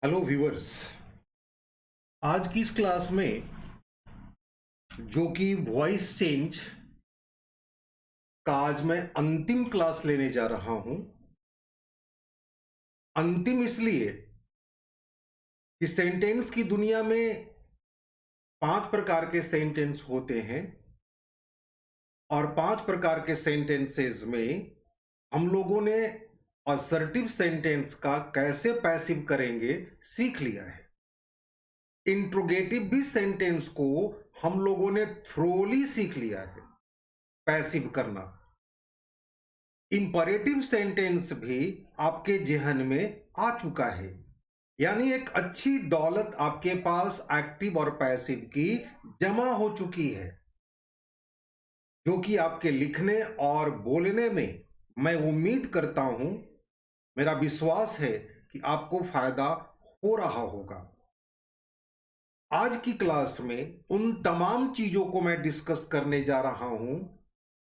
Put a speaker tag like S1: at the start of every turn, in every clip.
S1: Hello viewers. आज की इस क्लास में जो कि वॉइस चेंज का आज मैं अंतिम क्लास लेने जा रहा हूं। अंतिम इसलिए कि सेंटेंस की दुनिया में 5 प्रकार के सेंटेंस होते हैं और 5 प्रकार के सेंटेंसेस में हम लोगों ने असर्टिव सेंटेंस का कैसे पैसिव करेंगे सीख लिया है। इंट्रोगेटिव भी सेंटेंस को हम लोगों ने थ्रोली सीख लिया है पैसिव करना। इंपरेटिव सेंटेंस भी आपके जेहन में आ चुका है, यानी एक अच्छी दौलत आपके पास एक्टिव और पैसिव की जमा हो चुकी है, जो कि आपके लिखने और बोलने में मैं उम्मीद करता हूं, मेरा विश्वास है कि आपको फायदा हो रहा होगा। आज की क्लास में उन तमाम चीजों को मैं डिस्कस करने जा रहा हूं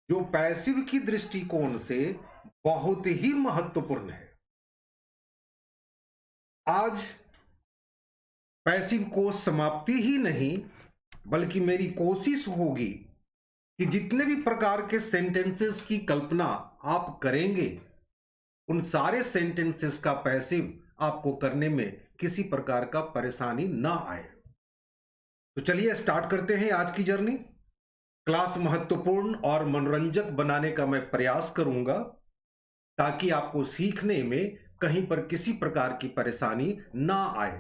S1: जो पैसिव की दृष्टिकोण से बहुत ही महत्वपूर्ण है। आज पैसिव को समाप्ति ही नहीं बल्कि मेरी कोशिश होगी कि जितने भी प्रकार के सेंटेंसेस की कल्पना आप करेंगे उन सारे सेंटेंसेस का पैसिव आपको करने में किसी प्रकार का परेशानी ना आए। तो चलिए स्टार्ट करते हैं आज की जर्नी। क्लास महत्वपूर्ण और मनोरंजक बनाने का मैं प्रयास करूंगा ताकि आपको सीखने में कहीं पर किसी प्रकार की परेशानी ना आए।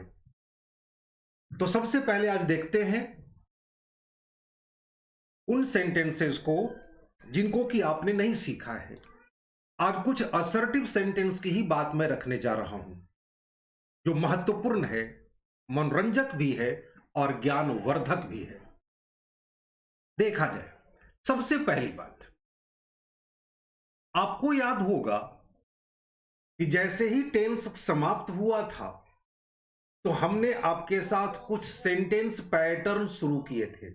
S1: तो सबसे पहले आज देखते हैं उन सेंटेंसेस को जिनको कि आपने नहीं सीखा है। आज कुछ असर्टिव सेंटेंस की ही बात मैं रखने जा रहा हूं जो महत्वपूर्ण है, मनोरंजक भी है और ज्ञानवर्धक भी है। देखा जाए, सबसे पहली बात, आपको याद होगा कि जैसे ही टेंस समाप्त हुआ था तो हमने आपके साथ कुछ सेंटेंस पैटर्न शुरू किए थे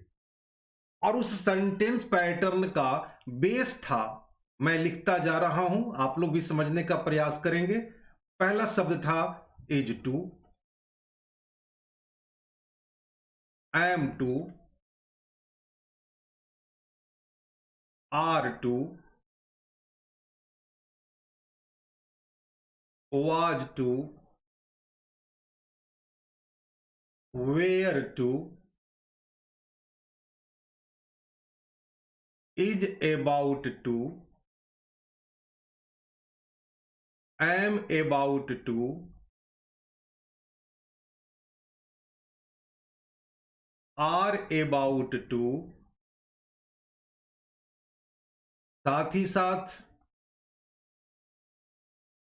S1: और उस सेंटेंस पैटर्न का बेस था, मैं लिखता जा रहा हूं, आप लोग भी समझने का प्रयास करेंगे। पहला शब्द था is to, am to, are to, was to, were to, is about to, am about to, are about to, साथ ही साथ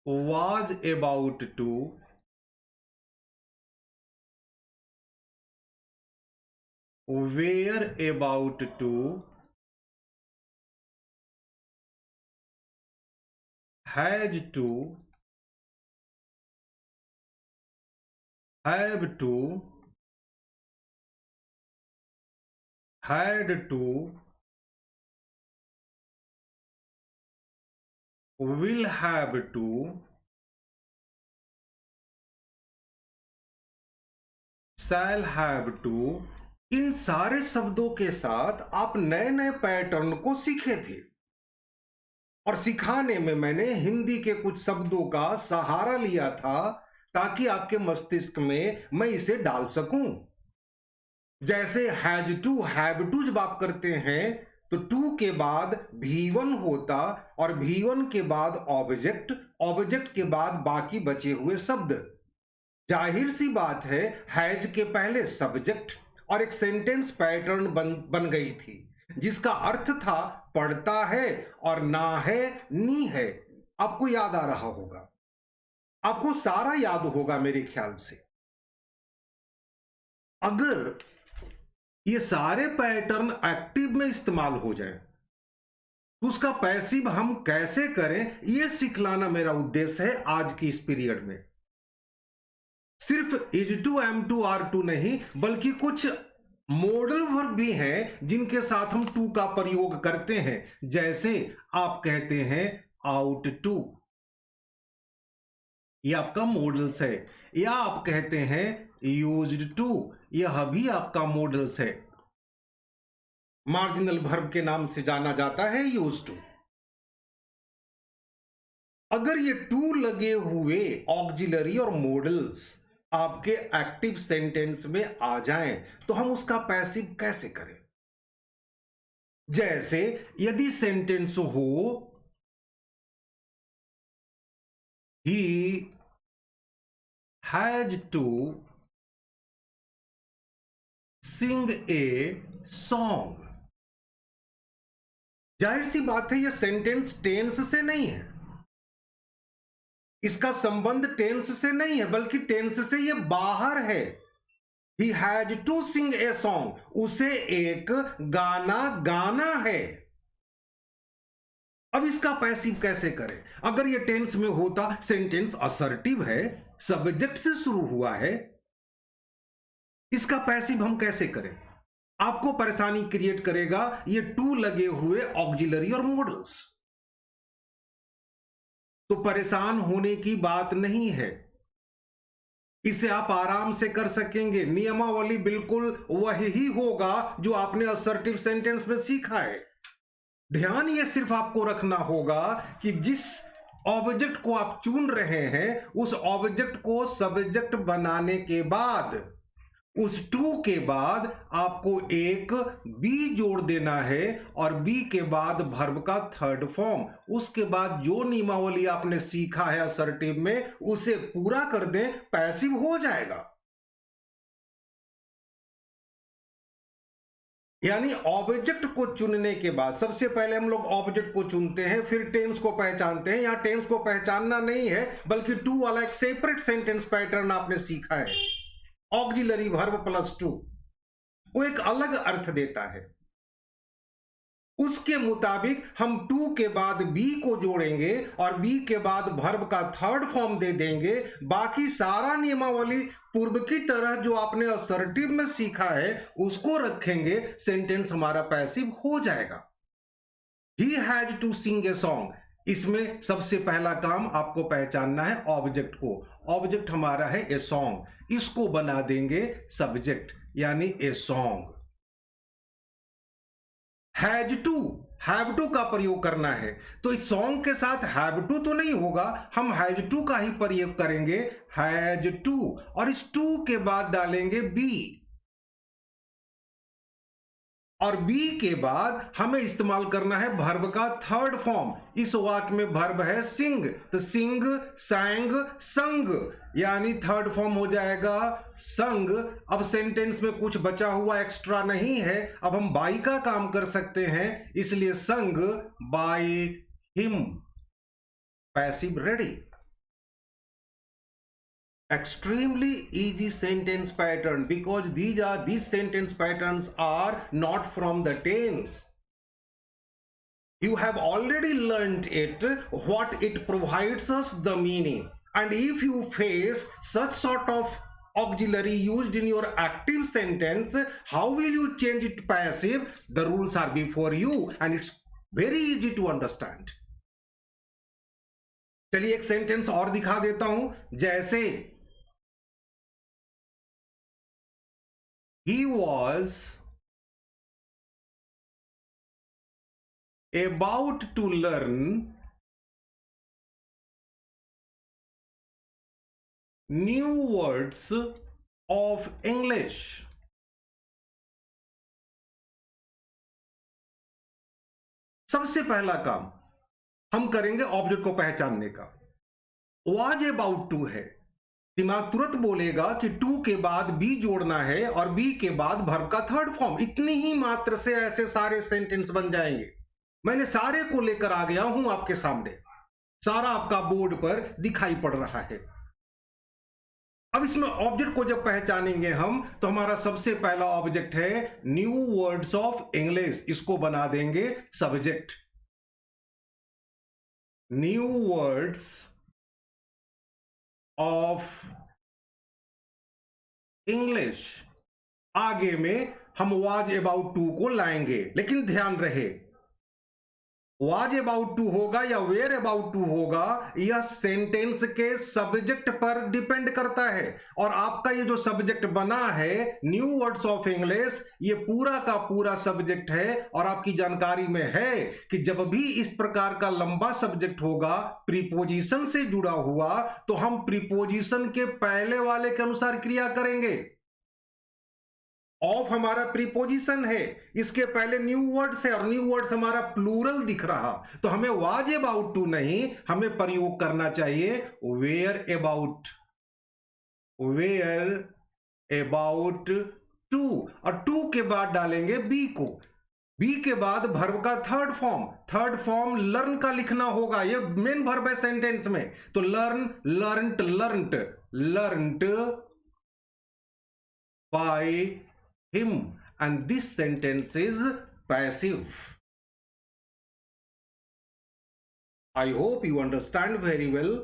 S1: was about to, were about to, has to, have to, had to, will have to, shall have to। इन सारे शब्दों के साथ आप नए नए pattern को सीखे थे और सिखाने में मैंने हिंदी के कुछ शब्दों का सहारा लिया था ताकि आपके मस्तिष्क में मैं इसे डाल सकूं। जैसे हैज टू, हैव टू जब आप करते हैं तो टू के बाद V1 होता और V1 के बाद ऑब्जेक्ट, ऑब्जेक्ट के बाद बाकी बचे हुए शब्द। जाहिर सी बात है हैज के पहले सब्जेक्ट और एक सेंटेंस पैटर्न बन गई थी जिसका अर्थ था पढ़ता है और ना है नी है। आपको याद आ रहा होगा, आपको सारा याद होगा मेरे ख्याल से। अगर ये सारे पैटर्न एक्टिव में इस्तेमाल हो जाए तो उसका पैसिव हम कैसे करें, यह सिखलाना मेरा उद्देश्य है आज की इस पीरियड में। सिर्फ is to, am to, are to नहीं बल्कि कुछ मॉडल वर्ब भी हैं जिनके साथ हम टू का प्रयोग करते हैं। जैसे आप कहते हैं आउट टू, ये आपका मॉडल्स है, या आप कहते हैं यूज्ड टू, यह भी आपका मॉडल्स है। मार्जिनल वर्ब के नाम से जाना जाता है यूज्ड टू। अगर ये टू लगे हुए ऑक्सिलरी और मॉडल्स आपके एक्टिव सेंटेंस में आ जाएं तो हम उसका पैसिव कैसे करें? जैसे यदि सेंटेंस हो he has to sing a song, जाहिर सी बात है, यह सेंटेंस टेंस से नहीं है, इसका संबंध टेंस से नहीं है, बल्कि टेंस से यह बाहर है। He has to sing a song, उसे एक गाना गाना है। अब इसका पैसिव कैसे करें? अगर यह टेंस में होता, सेंटेंस असर्टिव है, सब्जेक्ट से शुरू हुआ है, इसका पैसिव हम कैसे करें? आपको परेशानी क्रिएट करेगा ये टू लगे हुए ऑक्सिलरी और मॉडल्स। तो परेशान होने की बात नहीं है, इसे आप आराम से कर सकेंगे। नियमावली बिल्कुल वही होगा जो आपने असर्टिव सेंटेंस में सीखा है। ध्यान ये सिर्फ आपको रखना होगा कि जिस ऑब्जेक्ट को आप चुन रहे हैं उस ऑब्जेक्ट को सब्जेक्ट बनाने के बाद उस टू के बाद आपको एक बी जोड़ देना है, और बी के बाद वर्ब का थर्ड फॉर्म। उसके बाद जो नियमावली आपने सीखा है असर्टिव में उसे पूरा कर दें, पैसिव हो जाएगा। यानी ऑब्जेक्ट को चुनने के बाद सबसे पहले हम लोग ऑब्जेक्ट को चुनते हैं, फिर टेंस को पहचानते हैं। यहां टेंस को पहचानना नहीं है, बल्कि टू वाला एक सेपरेट सेंटेंस पैटर्न आपने सीखा है। ऑक्सिलरी वर्ब प्लस टू, वो एक अलग अर्थ देता है। उसके मुताबिक हम टू के बाद बी को जोड़ेंगे और बी के बाद वर्ब का थर्ड फॉर्म दे देंगे। बाकी सारा नियमावली पूर्व की तरह जो आपने असर्टिव में सीखा है उसको रखेंगे, सेंटेंस हमारा पैसिव हो जाएगा। He has to sing a song, इसमें सबसे पहला काम आपको पहचानना है ऑब्जेक्ट को। ऑब्जेक्ट हमारा है ए सॉन्ग, इसको बना देंगे सब्जेक्ट, यानी ए सॉन्ग। हैज टू का प्रयोग करना है, तो इस सॉन्ग के साथ हैव टू तो नहीं होगा, हम हैज टू का ही प्रयोग करेंगे, हैज टू, और इस टू के बाद डालेंगे बी, और बी के बाद हमें इस्तेमाल करना है वर्ब का थर्ड फॉर्म। इस वाक्य में वर्ब है सिंग, तो सिंग, सैंग, संग, यानी थर्ड फॉर्म हो जाएगा संग। अब सेंटेंस में कुछ बचा हुआ एक्स्ट्रा नहीं है, अब हम बाई का काम कर सकते हैं, इसलिए sung by him, passive ready. Extremely easy sentence pattern, because these sentence patterns are not from the tense. You have already learned it, what it provides us the meaning, and if you face such sort of auxiliary used in your active sentence, how will you change it to passive? The rules are before you and it's very easy to understand. चलिए एक sentence और दिखा देता हूं, जैसे he was about to learn new words of English. सबसे पहला काम हम करेंगे ऑब्जेक्ट को पहचानने का। was about to है, दिमाग तुरंत बोलेगा कि टू के बाद बी जोड़ना है और बी के बाद वर्ब का थर्ड फॉर्म। इतनी ही मात्र से ऐसे सारे सेंटेंस बन जाएंगे। मैंने सारे को लेकर आ गया हूं आपके सामने, सारा आपका बोर्ड पर दिखाई पड़ रहा है। अब इसमें ऑब्जेक्ट को जब पहचानेंगे हम, तो हमारा सबसे पहला ऑब्जेक्ट है न्यू वर्ड्स ऑफ इंग्लिश, इसको बना देंगे subject. New words of English, आगे में हम वाज अबाउट टू को लाएंगे, लेकिन ध्यान रहे वाज अबाउट टू होगा या वेयर अबाउट टू होगा, यह सेंटेंस के सब्जेक्ट पर डिपेंड करता है। और आपका ये जो सब्जेक्ट बना है न्यू वर्ड्स ऑफ इंग्लिश, ये पूरा का पूरा सब्जेक्ट है। और आपकी जानकारी में है कि जब भी इस प्रकार का लंबा सब्जेक्ट होगा प्रीपोजिशन से जुड़ा हुआ, तो हम प्रीपोजिशन के पहले वाले के अनुसार क्रिया करेंगे। ऑफ हमारा प्रीपोजिशन है, इसके पहले न्यू वर्ड्स है और न्यू वर्ड्स हमारा प्लूरल दिख रहा, तो हमें वाज अबाउट टू नहीं, हमें प्रयोग करना चाहिए were about, were about to. और टू के बाद डालेंगे बी को, बी के बाद वर्ब का थर्ड फॉर्म लर्न का लिखना होगा। ये मेन वर्ब है सेंटेंस में, तो learn, learnt, learnt, learnt by him, and this sentence is passive. I hope you understand very well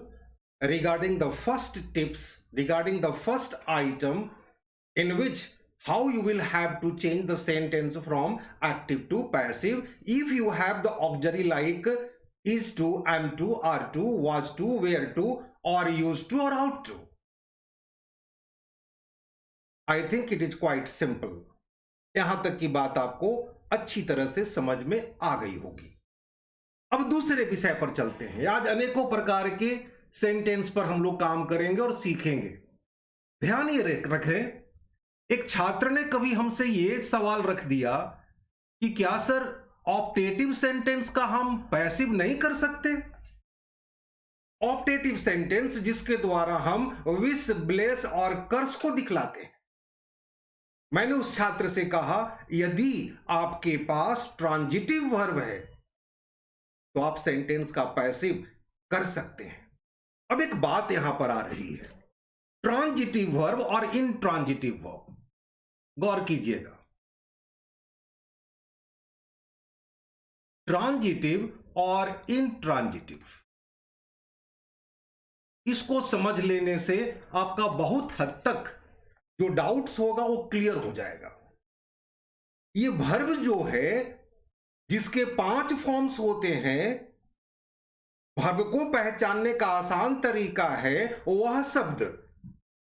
S1: regarding the first tips, regarding the first item, in which how you will have to change the sentence from active to passive if you have the auxiliary like is to, am to, are to, was to, were to, or used to, or out to. I think it is quite simple. यहां तक की बात आपको अच्छी तरह से समझ में आ गई होगी। अब दूसरे विषय पर चलते हैं। आज अनेकों प्रकार के सेंटेंस पर हम लोग काम करेंगे और सीखेंगे। ध्यान ये रखें, एक छात्र ने कभी हमसे ये सवाल रख दिया कि क्या सर ऑप्टेटिव सेंटेंस का हम पैसिव नहीं कर सकते? ऑप्टेटिव सेंटेंस जिसके द्वारा हम विश, ब्लेस और कर्स को दिखलाते हैं। मैंने उस छात्र से कहा यदि आपके पास ट्रांजिटिव वर्ब है तो आप सेंटेंस का पैसिव कर सकते हैं। अब एक बात यहां पर आ रही है, ट्रांजिटिव वर्ब और इनट्रांजिटिव वर्ब, गौर कीजिएगा। ट्रांजिटिव और इनट्रांजिटिव, इसको समझ लेने से आपका बहुत हद तक जो डाउट्स होगा वो क्लियर हो जाएगा। ये वर्ब जो है जिसके 5 फॉर्म्स होते हैं, वर्ब को पहचानने का आसान तरीका है वह शब्द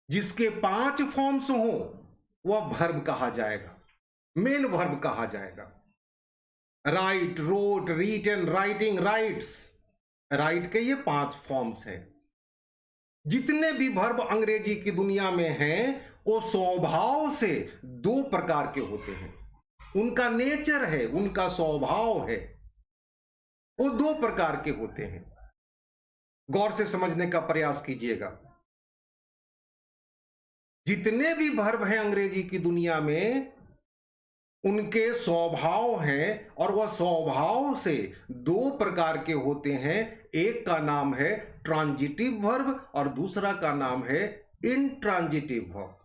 S1: जिसके 5 फॉर्म्स हो वह वर्ब कहा जाएगा, मेन वर्ब कहा जाएगा। Write, wrote, written, writing, writes, write के ये 5 फॉर्म्स हैं। जितने भी वर्ब अंग्रेजी की दुनिया में हैं वो स्वभाव से 2 प्रकार के होते हैं, उनका नेचर है, उनका स्वभाव है, वो 2 प्रकार के होते हैं। गौर से समझने का प्रयास कीजिएगा। जितने भी वर्ब हैं अंग्रेजी की दुनिया में उनके स्वभाव हैं और वह स्वभाव से 2 प्रकार के होते हैं। एक का नाम है ट्रांजिटिव वर्ब और दूसरा का नाम है इनट्रांजिटिव वर्ब।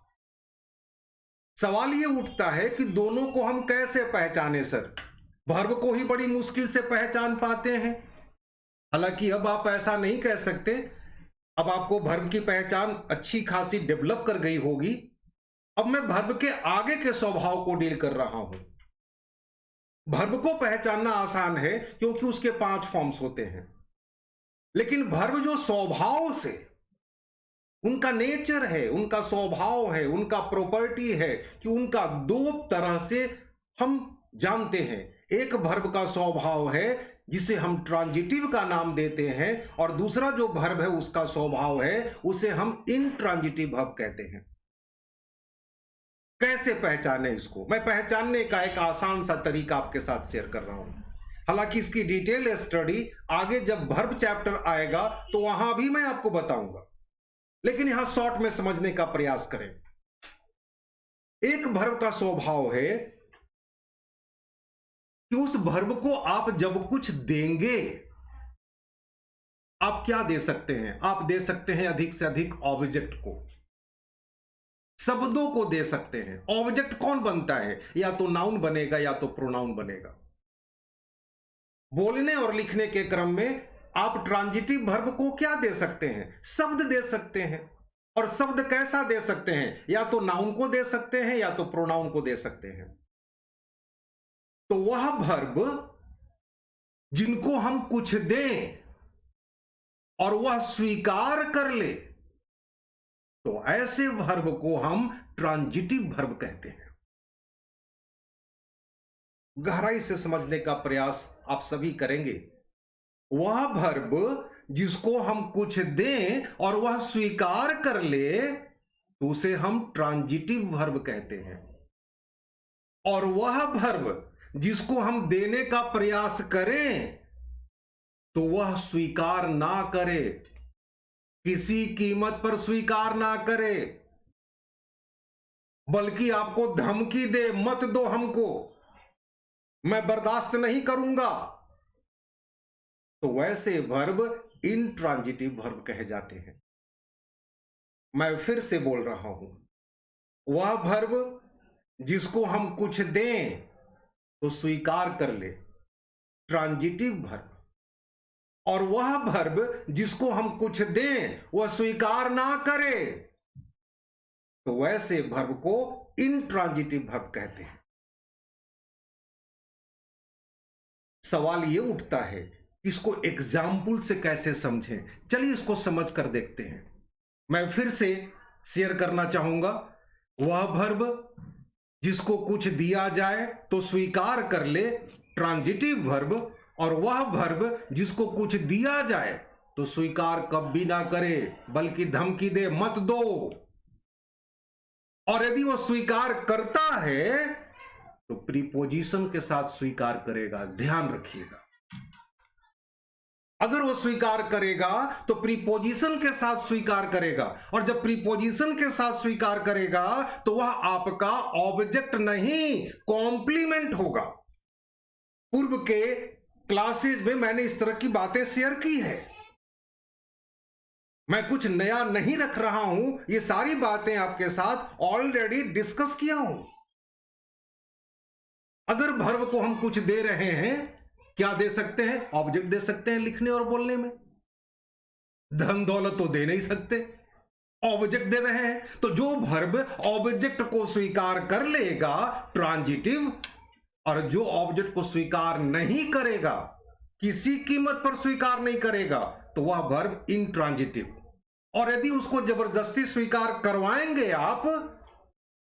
S1: सवाल ये उठता है कि दोनों को हम कैसे पहचाने सर? वर्ब को ही बड़ी मुश्किल से पहचान पाते हैं। हालांकि अब आप ऐसा नहीं कह सकते, अब आपको वर्ब की पहचान अच्छी खासी डेवलप कर गई होगी। अब मैं वर्ब के आगे के स्वभाव को डील कर रहा हूं। वर्ब को पहचानना आसान है क्योंकि उसके 5 फॉर्म्स होते हैं, लेकिन वर्ब जो स्वभाव से उनका नेचर है, उनका स्वभाव है, उनका प्रॉपर्टी है कि उनका 2 तरह से हम जानते हैं। एक वर्ब का स्वभाव है जिसे हम ट्रांजिटिव का नाम देते हैं और दूसरा जो वर्ब है उसका स्वभाव है उसे हम इनट्रांजिटिव वर्ब कहते हैं। कैसे पहचाने इसको? मैं पहचानने का एक आसान सा तरीका आपके साथ शेयर कर रहा हूं। हालांकि इसकी डिटेल स्टडी आगे जब वर्ब चैप्टर आएगा तो वहां भी मैं आपको बताऊंगा, लेकिन यहां शॉर्ट में समझने का प्रयास करें। एक वर्ब का स्वभाव है कि उस वर्ब को आप जब कुछ देंगे, आप क्या दे सकते हैं? आप दे सकते हैं अधिक से अधिक ऑब्जेक्ट को, शब्दों को दे सकते हैं। ऑब्जेक्ट कौन बनता है? या तो नाउन बनेगा या तो प्रोनाउन बनेगा। बोलने और लिखने के क्रम में आप ट्रांजिटिव वर्ब को क्या दे सकते हैं? शब्द दे सकते हैं। और शब्द कैसा दे सकते हैं? या तो नाउन को दे सकते हैं या तो प्रोनाउन को दे सकते हैं। तो वह वर्ब जिनको हम कुछ दें और वह स्वीकार कर ले, तो ऐसे वर्ब को हम ट्रांजिटिव वर्ब कहते हैं। गहराई से समझने का प्रयास आप सभी करेंगे। वह वर्ब जिसको हम कुछ दें और वह स्वीकार कर ले, तो उसे हम ट्रांजिटिव वर्ब कहते हैं। और वह वर्ब जिसको हम देने का प्रयास करें तो वह स्वीकार ना करे, किसी कीमत पर स्वीकार ना करे, बल्कि आपको धमकी दे, मत दो हमको, मैं बर्दाश्त नहीं करूंगा, तो वैसे वर्ब इंट्रांजिटिव वर्ब कहे जाते हैं। मैं फिर से बोल रहा हूं, वह वर्ब जिसको हम कुछ दें तो स्वीकार कर ले, ट्रांजिटिव वर्ब। और वह वर्ब जिसको हम कुछ दें वह स्वीकार ना करे, तो वैसे वर्ब को इंट्रांजिटिव वर्ब कहते हैं। सवाल यह उठता है, इसको एग्जाम्पल से कैसे समझें? चलिए इसको समझ कर देखते हैं। मैं फिर से शेयर करना चाहूंगा, वह वर्ब जिसको कुछ दिया जाए तो स्वीकार कर ले, ट्रांजिटिव वर्ब। और वह वर्ब जिसको कुछ दिया जाए तो स्वीकार कभी ना करे, बल्कि धमकी दे, मत दो। और यदि वो स्वीकार करता है तो प्रीपोजिशन के साथ स्वीकार करेगा, ध्यान रखिएगा। अगर वो स्वीकार करेगा तो प्रीपोजिशन के साथ स्वीकार करेगा, और जब प्रीपोजिशन के साथ स्वीकार करेगा तो वह आपका ऑब्जेक्ट नहीं, कॉम्प्लीमेंट होगा। पूर्व के क्लासेज में मैंने इस तरह की बातें शेयर की है, मैं कुछ नया नहीं रख रहा हूं, ये सारी बातें आपके साथ ऑलरेडी डिस्कस किया हूं। अगर वर्ब को हम कुछ दे रहे हैं, क्या दे सकते हैं? ऑब्जेक्ट दे सकते हैं लिखने और बोलने में। धन दौलत तो दे नहीं सकते, ऑब्जेक्ट दे रहे हैं। तो जो वर्ब ऑब्जेक्ट को स्वीकार कर लेगा, ट्रांजिटिव, और जो ऑब्जेक्ट को स्वीकार नहीं करेगा, किसी कीमत पर स्वीकार नहीं करेगा, तो वह वर्ब इंट्रांजिटिव। और यदि उसको जबरदस्ती स्वीकार करवाएंगे आप,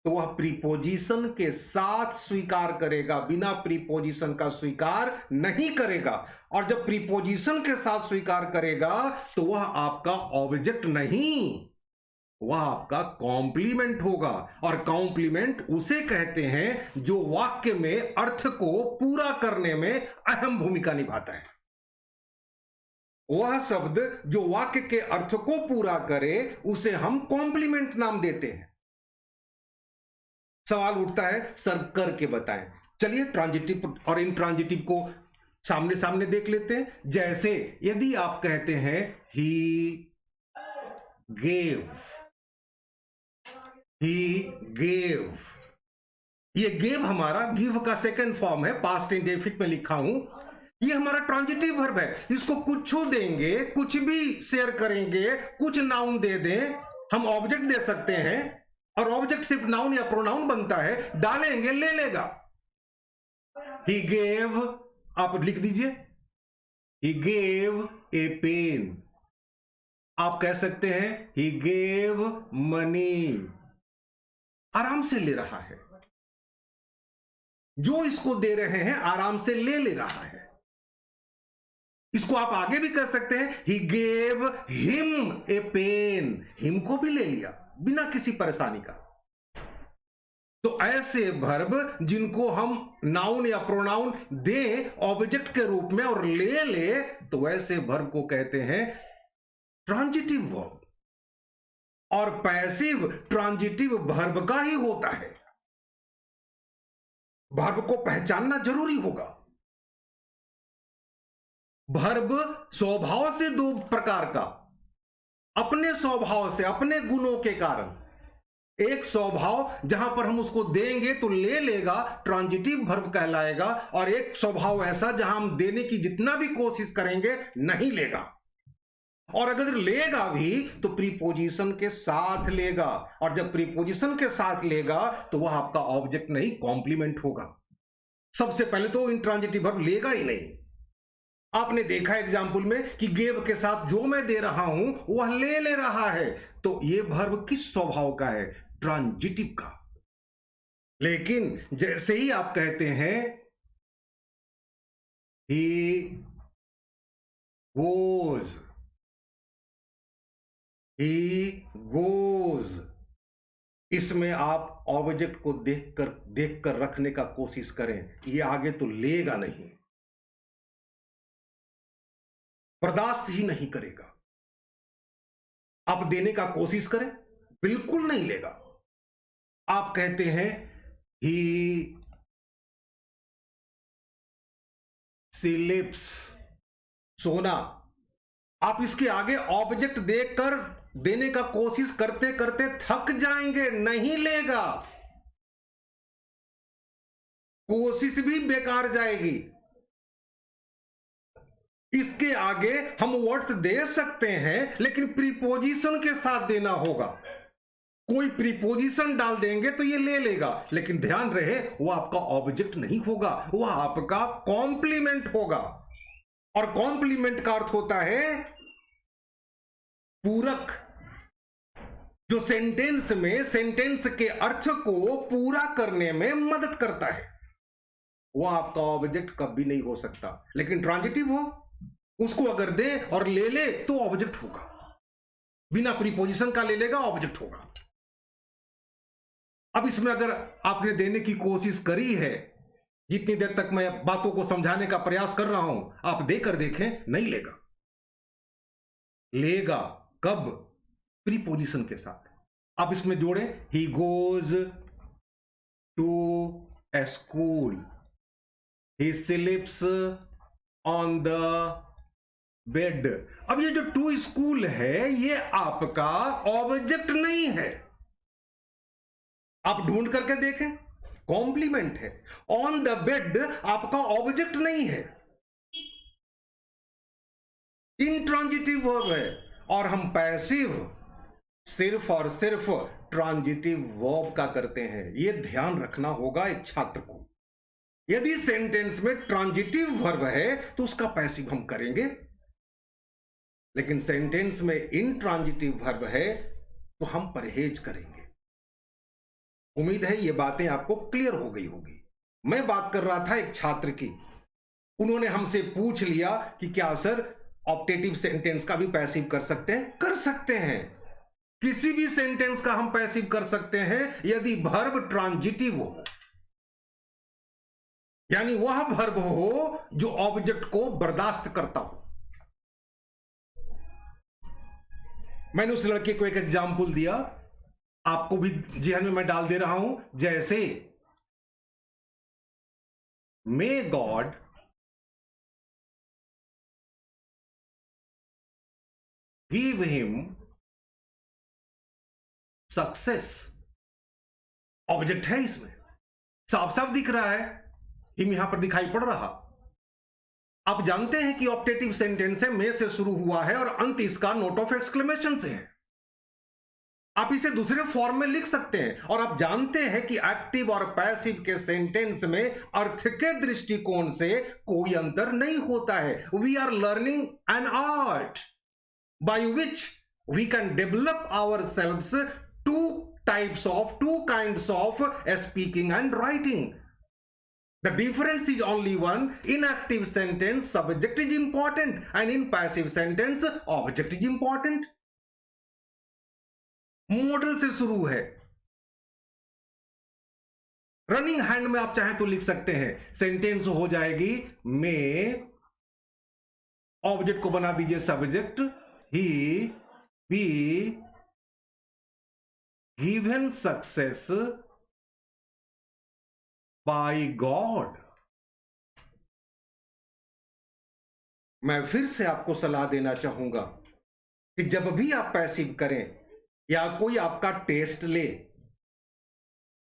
S1: तो वह प्रीपोजिशन के साथ स्वीकार करेगा, बिना प्रीपोजिशन का स्वीकार नहीं करेगा। और जब प्रीपोजिशन के साथ स्वीकार करेगा तो वह आपका ऑब्जेक्ट नहीं, वह आपका कॉम्प्लीमेंट होगा। और कॉम्प्लीमेंट उसे कहते हैं जो वाक्य में अर्थ को पूरा करने में अहम भूमिका निभाता है। वह शब्द जो वाक्य के अर्थ को पूरा करे उसे हम कॉम्प्लीमेंट नाम देते हैं। सवाल उठता है, सर करके बताएं। चलिए ट्रांजिटिव और इंट्रांजिटिव को सामने सामने देख लेते हैं। जैसे यदि आप कहते हैं ही गेव, ये गेव हमारा गिव का सेकंड फॉर्म है, पास्ट इंडेफिनिट में लिखा हूं। ये हमारा ट्रांजिटिव वर्ब है। इसको कुछ देंगे, कुछ भी शेयर करेंगे, कुछ नाउन दे दें, हम ऑब्जेक्ट दे सकते हैं, और ऑब्जेक्ट सिर्फ नाउन या प्रोनाउन बनता है, डालेंगे ले लेगा। ही गेव, आप लिख दीजिए, ही गेव ए पेन। आप कह सकते हैं ही गेव मनी, आराम से ले रहा है, जो इसको दे रहे हैं आराम से ले रहा है। इसको आप आगे भी कह सकते हैं he gave him a pen, him को भी ले लिया बिना किसी परेशानी का। तो ऐसे वर्ब जिनको हम नाउन या प्रोनाउन दें ऑब्जेक्ट के रूप में और ले तो वैसे वर्ब को कहते हैं ट्रांजिटिव वर्ब। और पैसिव ट्रांजिटिव वर्ब का ही होता है। वर्ब को पहचानना जरूरी होगा। वर्ब स्वभाव से दो प्रकार का, अपने स्वभाव से, अपने गुणों के कारण। एक स्वभाव जहां पर हम उसको देंगे तो ले लेगा, ट्रांजिटिव वर्ब कहलाएगा। और एक स्वभाव ऐसा जहां हम देने की जितना भी कोशिश करेंगे नहीं लेगा, और अगर लेगा भी तो प्रीपोजिशन के साथ लेगा। और जब प्रीपोजिशन के साथ लेगा तो वह आपका ऑब्जेक्ट नहीं, कॉम्प्लीमेंट होगा। सबसे पहले तो इंट्रांजिटिव वर्ब लेगा ही नहीं। आपने देखा एग्जाम्पल में कि गेव के साथ जो मैं दे रहा हूं वह ले रहा है, तो यह वर्ब किस स्वभाव का है? ट्रांजिटिव का। लेकिन जैसे ही आप कहते हैं ही गोज, ही गोज, इसमें आप ऑब्जेक्ट को देखकर रखने का कोशिश करें, ये आगे तो लेगा नहीं, बर्दाश्त ही नहीं करेगा। आप देने का कोशिश करें, बिल्कुल नहीं लेगा। आप कहते हैं ही स्लीप्स, सोना, आप इसके आगे ऑब्जेक्ट देखकर देने का कोशिश करते करते थक जाएंगे, नहीं लेगा, कोशिश भी बेकार जाएगी। इसके आगे हम वर्ड्स दे सकते हैं, लेकिन प्रीपोजिशन के साथ देना होगा। कोई प्रीपोजिशन डाल देंगे तो ये ले लेगा, लेकिन ध्यान रहे वो आपका ऑब्जेक्ट नहीं होगा, वह आपका कॉम्प्लीमेंट होगा। और कॉम्प्लीमेंट का अर्थ होता है पूरक, जो सेंटेंस में सेंटेंस के अर्थ को पूरा करने में मदद करता है। वह आपका ऑब्जेक्ट कभी नहीं हो सकता। लेकिन ट्रांजिटिव हो, उसको अगर दे और ले ले तो ऑब्जेक्ट होगा, बिना प्रीपोजिशन का ले लेगा, ऑब्जेक्ट होगा। अब इसमें अगर आपने देने की कोशिश करी है, जितनी देर तक मैं बातों को समझाने का प्रयास कर रहा हूं, आप देकर देखें, नहीं लेगा। लेगा कब? प्रीपोजिशन के साथ। आप इसमें जोड़े he goes to a school, he sleeps on the bed. अब ये जो टू स्कूल है, ये आपका ऑब्जेक्ट नहीं है। आप ढूंढ करके देखें, कॉम्प्लीमेंट है। ऑन द बेड आपका ऑब्जेक्ट नहीं है, इंट्रांजिटिव वर्ब है। और हम पैसिव सिर्फ और सिर्फ ट्रांजिटिव वर्ब का करते हैं। यह ध्यान रखना होगा एक छात्र को। यदि सेंटेंस में ट्रांजिटिव वर्ब है तो उसका पैसिव हम करेंगे, लेकिन सेंटेंस में इंट्रांजिटिव वर्ब है तो हम परहेज करेंगे। उम्मीद है ये बातें आपको क्लियर हो गई होगी। मैं बात कर रहा था एक छात्र की, उन्होंने हमसे पूछ लिया कि क्या सर ऑप्टेटिव सेंटेंस का भी पैसिव कर सकते हैं? कर सकते हैं, किसी भी सेंटेंस का हम पैसिव कर सकते हैं यदि वर्ब ट्रांजिटिव हो, यानी वह वर्ब हो जो ऑब्जेक्ट को बर्दाश्त करता हो। मैंने उस लड़के को एक एग्जाम्पल दिया, आपको भी जेहन में मैं डाल दे रहा हूं। जैसे may God give him success, object है, इसमें साफ साफ दिख रहा है, हिम यहां पर दिखाई पड़ रहा। आप जानते हैं कि ऑप्टेटिव सेंटेंस है, मे से शुरू हुआ है और अंत इसका नोट ऑफ एक्सक्लेमेशन से है। आप इसे दूसरे फॉर्म में लिख सकते हैं। और आप जानते हैं कि एक्टिव और पैसिव के सेंटेंस में अर्थ के दृष्टिकोण से कोई अंतर नहीं होता है। We are learning an art by which we can develop our selves two kinds of speaking and writing. The difference is only one. In active sentence subject is important and in passive sentence object is important. Model से शुरू है। Running hand में आप चाहें तो लिख सकते हैं, सेंटेंस हो जाएगी में, ऑब्जेक्ट को बना दीजिए subject, he be given success by God. मैं फिर से आपको सलाह देना चाहूंगा कि जब भी आप पैसिव करें या कोई आपका टेस्ट ले,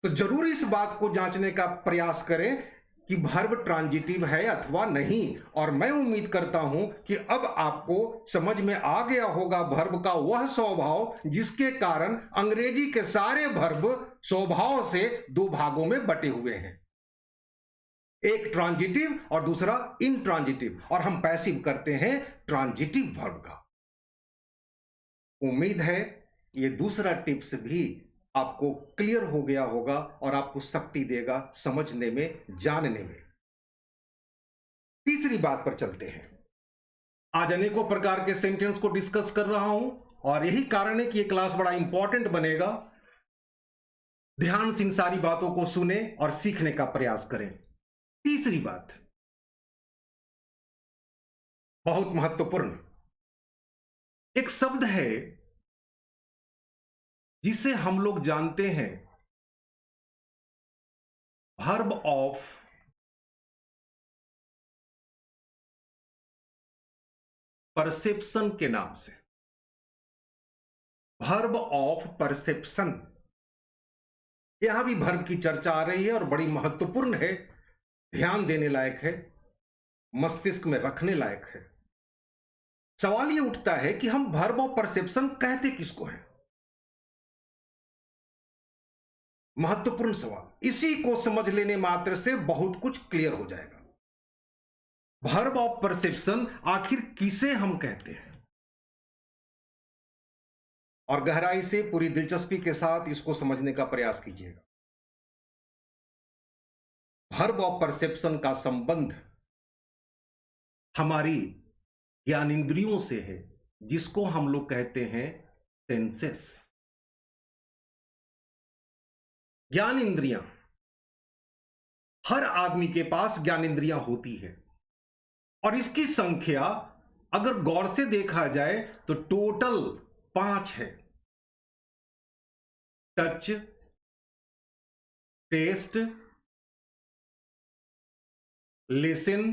S1: तो जरूर इस बात को जांचने का प्रयास करें कि वर्ब ट्रांजिटिव है अथवा नहीं। और मैं उम्मीद करता हूं कि अब आपको समझ में आ गया होगा वर्ब का वह स्वभाव जिसके कारण अंग्रेजी के सारे वर्ब स्वभाव से दो भागों में बटे हुए हैं। एक ट्रांजिटिव और दूसरा इनट्रांजिटिव, और हम पैसिव करते हैं ट्रांजिटिव वर्ब का। उम्मीद है ये दूसरा टिप्स भी आपको क्लियर हो गया होगा और आपको शक्ति देगा समझने में, जानने में। तीसरी बात पर चलते हैं। आज अनेकों प्रकार के सेंटेंस को डिस्कस कर रहा हूं और यही कारण है कि यह क्लास बड़ा इंपॉर्टेंट बनेगा। ध्यान से इन सारी बातों को सुने और सीखने का प्रयास करें। तीसरी बात बहुत महत्वपूर्ण, एक शब्द है जिसे हम लोग जानते हैं वर्ब ऑफ परसेप्शन के नाम से। वर्ब ऑफ परसेप्शन, यहां भी वर्ब की चर्चा आ रही है और बड़ी महत्वपूर्ण है, ध्यान देने लायक है, मस्तिष्क में रखने लायक है। सवाल यह उठता है कि हम वर्ब ऑफ परसेप्शन कहते किसको हैं? महत्वपूर्ण सवाल। इसी को समझ लेने मात्र से बहुत कुछ क्लियर हो जाएगा। वर्ब ऑफ परसेप्शन आखिर किसे हम कहते हैं, और गहराई से पूरी दिलचस्पी के साथ इसको समझने का प्रयास कीजिएगा। वर्ब ऑफ परसेप्शन का संबंध हमारी ज्ञानेंद्रियों से है, जिसको हम लोग कहते हैं सेंसेस। ज्ञान इंद्रियां, हर आदमी के पास ज्ञान इंद्रियां होती है और इसकी संख्या अगर गौर से देखा जाए तो टोटल 5 है। Touch, taste, listen,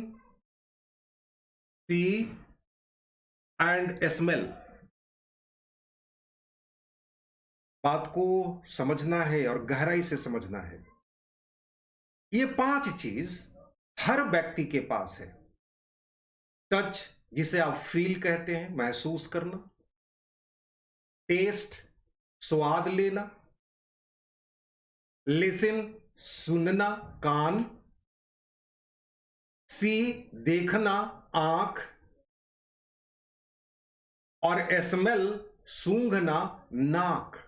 S1: see and smell. बात को समझना है और गहराई से समझना है। ये 5 चीज हर व्यक्ति के पास है। टच, जिसे आप फील कहते हैं, महसूस करना। टेस्ट, स्वाद लेना। लिसन, सुनना, कान। सी, देखना, आंख। और स्मेल, सूंघना, नाक।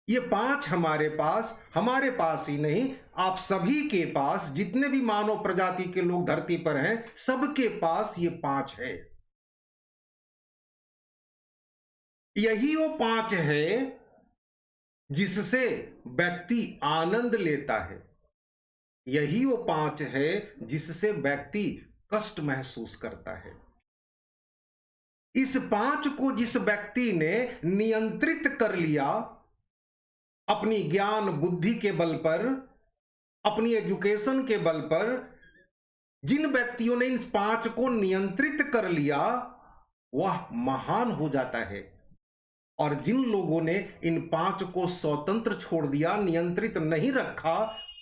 S1: ये 5 हमारे पास ही नहीं, आप सभी के पास, जितने भी मानव प्रजाति के लोग धरती पर हैं, सबके पास ये 5 है। यही वो 5 है जिससे व्यक्ति आनंद लेता है। यही वो 5 है जिससे व्यक्ति कष्ट महसूस करता है। इस 5 को जिस व्यक्ति ने नियंत्रित कर लिया अपनी ज्ञान बुद्धि के बल पर, अपनी एजुकेशन के बल पर, जिन व्यक्तियों ने इन 5 को नियंत्रित कर लिया वह महान हो जाता है, और जिन लोगों ने इन 5 को स्वतंत्र छोड़ दिया, नियंत्रित नहीं रखा,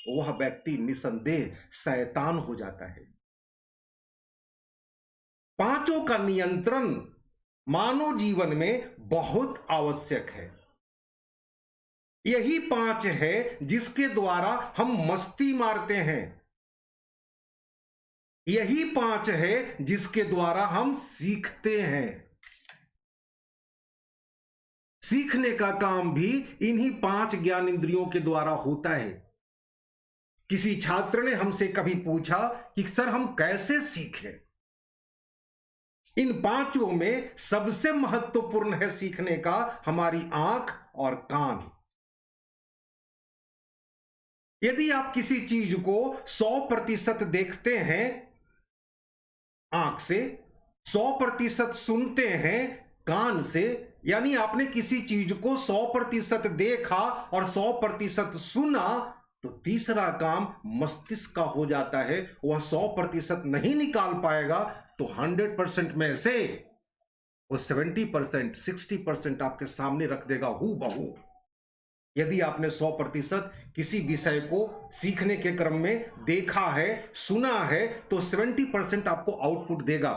S1: वह व्यक्ति निसंदेह शैतान हो जाता है। 5 का नियंत्रण मानव जीवन में बहुत आवश्यक है। यही 5 है जिसके द्वारा हम मस्ती मारते हैं। यही 5 है जिसके द्वारा हम सीखते हैं। सीखने का काम भी इन्हीं 5 ज्ञान इंद्रियों के द्वारा होता है। किसी छात्र ने हमसे कभी पूछा कि सर हम कैसे सीखें? इन 5 में सबसे महत्वपूर्ण है सीखने का हमारी आंख और कान। यदि आप किसी चीज को 100% देखते हैं आंख से, 100% सुनते हैं कान से, यानी आपने किसी चीज को 100% देखा और 100% सुना, तो तीसरा काम मस्तिष्क का हो जाता है। वह 100% नहीं निकाल पाएगा, तो 100% में से वो 70%, 60% आपके सामने रख देगा हूबहू। यदि आपने 100% किसी विषय को सीखने के क्रम में देखा है, सुना है, तो 70% आपको आउटपुट देगा।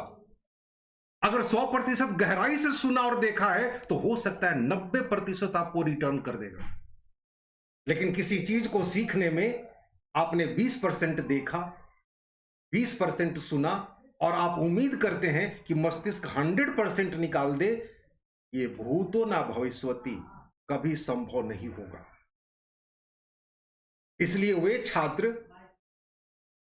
S1: अगर 100% गहराई से सुना और देखा है, तो हो सकता है 90% आपको रिटर्न कर देगा। लेकिन किसी चीज को सीखने में आपने 20% देखा, 20% सुना और आप उम्मीद करते हैं कि मस्तिष्क 100% निकाल दे, ये भूतो ना भविष्यति कभी संभव नहीं होगा। इसलिए वे छात्र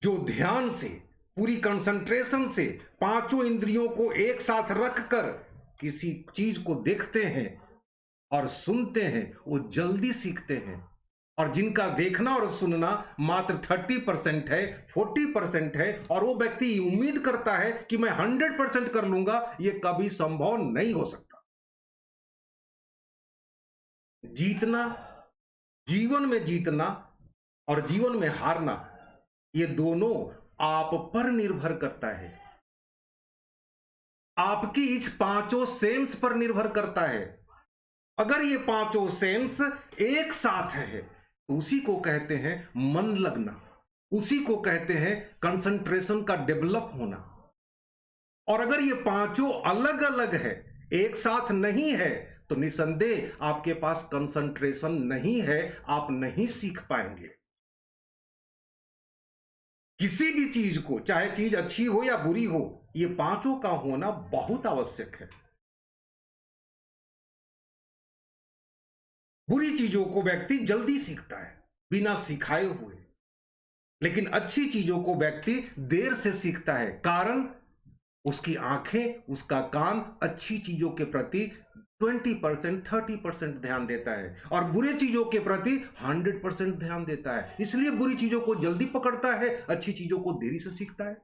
S1: जो ध्यान से, पूरी कंसंट्रेशन से पांचों इंद्रियों को एक साथ रखकर किसी चीज को देखते हैं और सुनते हैं, वो जल्दी सीखते हैं। और जिनका देखना और सुनना मात्र 30% है, 40% है, और वो व्यक्ति उम्मीद करता है कि मैं 100% कर लूंगा, ये कभी संभव नहीं हो सकता। जीतना, जीवन में जीतना और जीवन में हारना, ये दोनों आप पर निर्भर करता है, आपकी इस पांचों सेंस पर निर्भर करता है। अगर ये पांचों सेंस एक साथ है तो उसी को कहते हैं मन लगना, उसी को कहते हैं कंसंट्रेशन का डेवलप होना। और अगर ये पांचों अलग अलग है, एक साथ नहीं है, तो निसंदेह आपके पास कंसंट्रेशन नहीं है, आप नहीं सीख पाएंगे। किसी भी चीज को, चाहे चीज अच्छी हो या बुरी हो, ये पांचों का होना बहुत आवश्यक है। बुरी चीजों को व्यक्ति जल्दी सीखता है बिना सिखाए हुए, लेकिन अच्छी चीजों को व्यक्ति देर से सीखता है, कारण उसकी आंखें, उसका कान अच्छी चीजों के प्रति 20%, 30% ध्यान देता है और बुरी चीजों के प्रति 100% ध्यान देता है। इसलिए बुरी चीजों को जल्दी पकड़ता है, अच्छी चीजों को देरी से सीखता है।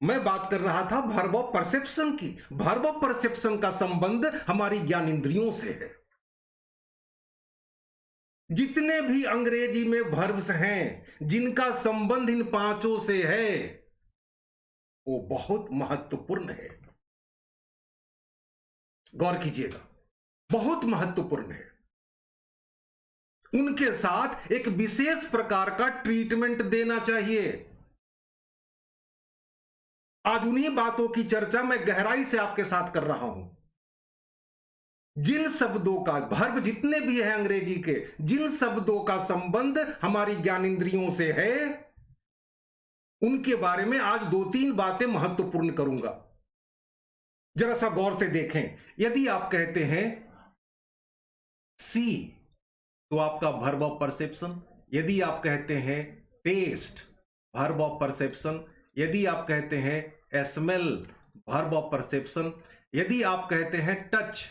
S1: मैं बात कर रहा था वर्ब ऑफ परसेप्शन की। वर्ब ऑफ परसेप्शन का संबंध हमारी ज्ञान इंद्रियों से है। जितने भी अंग्रेजी में वर्ब्स हैं जिनका संबंध इन पांचों से है, वो बहुत महत्वपूर्ण है। गौर कीजिएगा, बहुत महत्वपूर्ण है। उनके साथ एक विशेष प्रकार का ट्रीटमेंट देना चाहिए। आज उन्हीं बातों की चर्चा मैं गहराई से आपके साथ कर रहा हूं। जिन शब्दों का, वर्ब जितने भी है अंग्रेजी के, जिन शब्दों का संबंध हमारी ज्ञानेंद्रियों से है, उनके बारे में आज 2-3 बातें महत्वपूर्ण करूंगा। जरा सा गौर से देखें। यदि आप कहते हैं सी, तो आपका वर्ब ऑफ परसेप्शन। यदि आप कहते हैं टेस्ट, वर्ब ऑफ परसेप्शन। यदि आप कहते हैं स्मेल, वर्ब ऑफ परसेप्शन। यदि आप कहते हैं टच,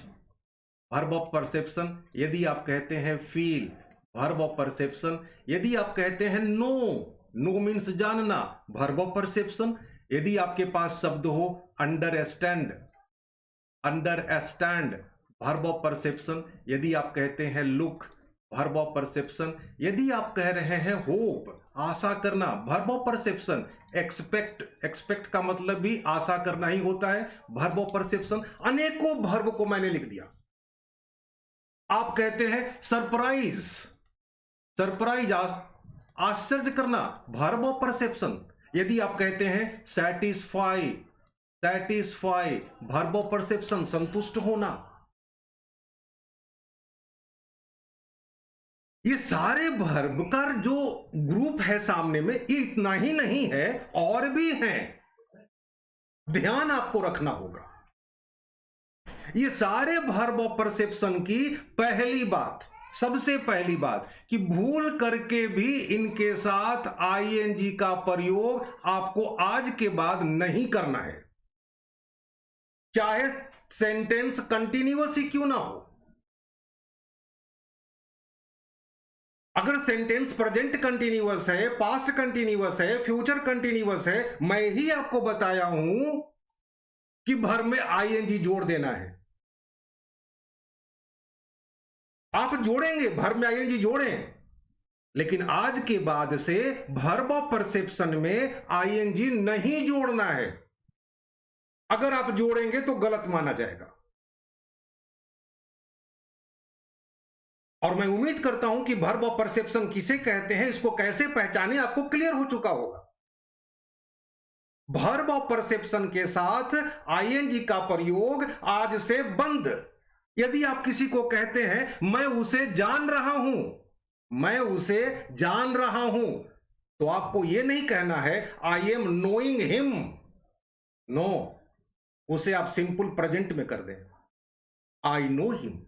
S1: वर्ब ऑफ परसेप्शन। यदि आप कहते हैं फील, वर्ब ऑफ परसेप्शन। यदि आप कहते हैं नो, नो मीन्स जानना, वर्ब ऑफ परसेप्शन। यदि आपके पास शब्द हो understand, understand, verb of perception. यदि आप कहते हैं लुक, वर्ब ऑफ परसेप्शन। यदि आप कह रहे हैं होप, आशा करना, verb of perception. Expect, expect का मतलब भी आशा करना ही होता है, वर्ब ऑफ परसेप्शन। अनेकों वर्ब को मैंने लिख दिया। आप कहते हैं सरप्राइज, सरप्राइज आश्चर्य करना, वर्ब ऑफ परसेप्शन। यदि आप कहते हैं satisfy, satisfy, verb of perception, संतुष्ट होना। ये सारे वर्ब का जो ग्रुप है सामने में, ये इतना ही नहीं है, और भी हैं। ध्यान आपको रखना होगा। ये सारे वर्ब ऑफ परसेप्शन की पहली बात, सबसे पहली बात, कि भूल करके भी इनके साथ आईएनजी का प्रयोग आपको आज के बाद नहीं करना है, चाहे सेंटेंस कंटिन्यूअस ही क्यों ना हो। अगर सेंटेंस प्रेजेंट कंटिन्यूअस है, पास्ट कंटिन्यूअस है, फ्यूचर कंटिन्यूअस है, मैं ही आपको बताया हूं कि वर्ब में आईएनजी जोड़ देना है। आप जोड़ेंगे, वर्ब में आईएनजी जोड़ें, लेकिन आज के बाद से वर्ब ऑफ परसेप्शन में आईएनजी नहीं जोड़ना है। अगर आप जोड़ेंगे तो गलत माना जाएगा। और मैं उम्मीद करता हूं कि वर्ब ऑफ परसेप्शन किसे कहते हैं, इसको कैसे पहचाने, आपको क्लियर हो चुका होगा। वर्ब ऑफ परसेप्शन के साथ आईएनजी का प्रयोग आज से बंद। यदि आप किसी को कहते हैं मैं उसे जान रहा हूं, मैं उसे जान रहा हूं, तो आपको यह नहीं कहना है I am knowing him, no, उसे आप सिंपल प्रेजेंट में कर दें, आई नो हिम।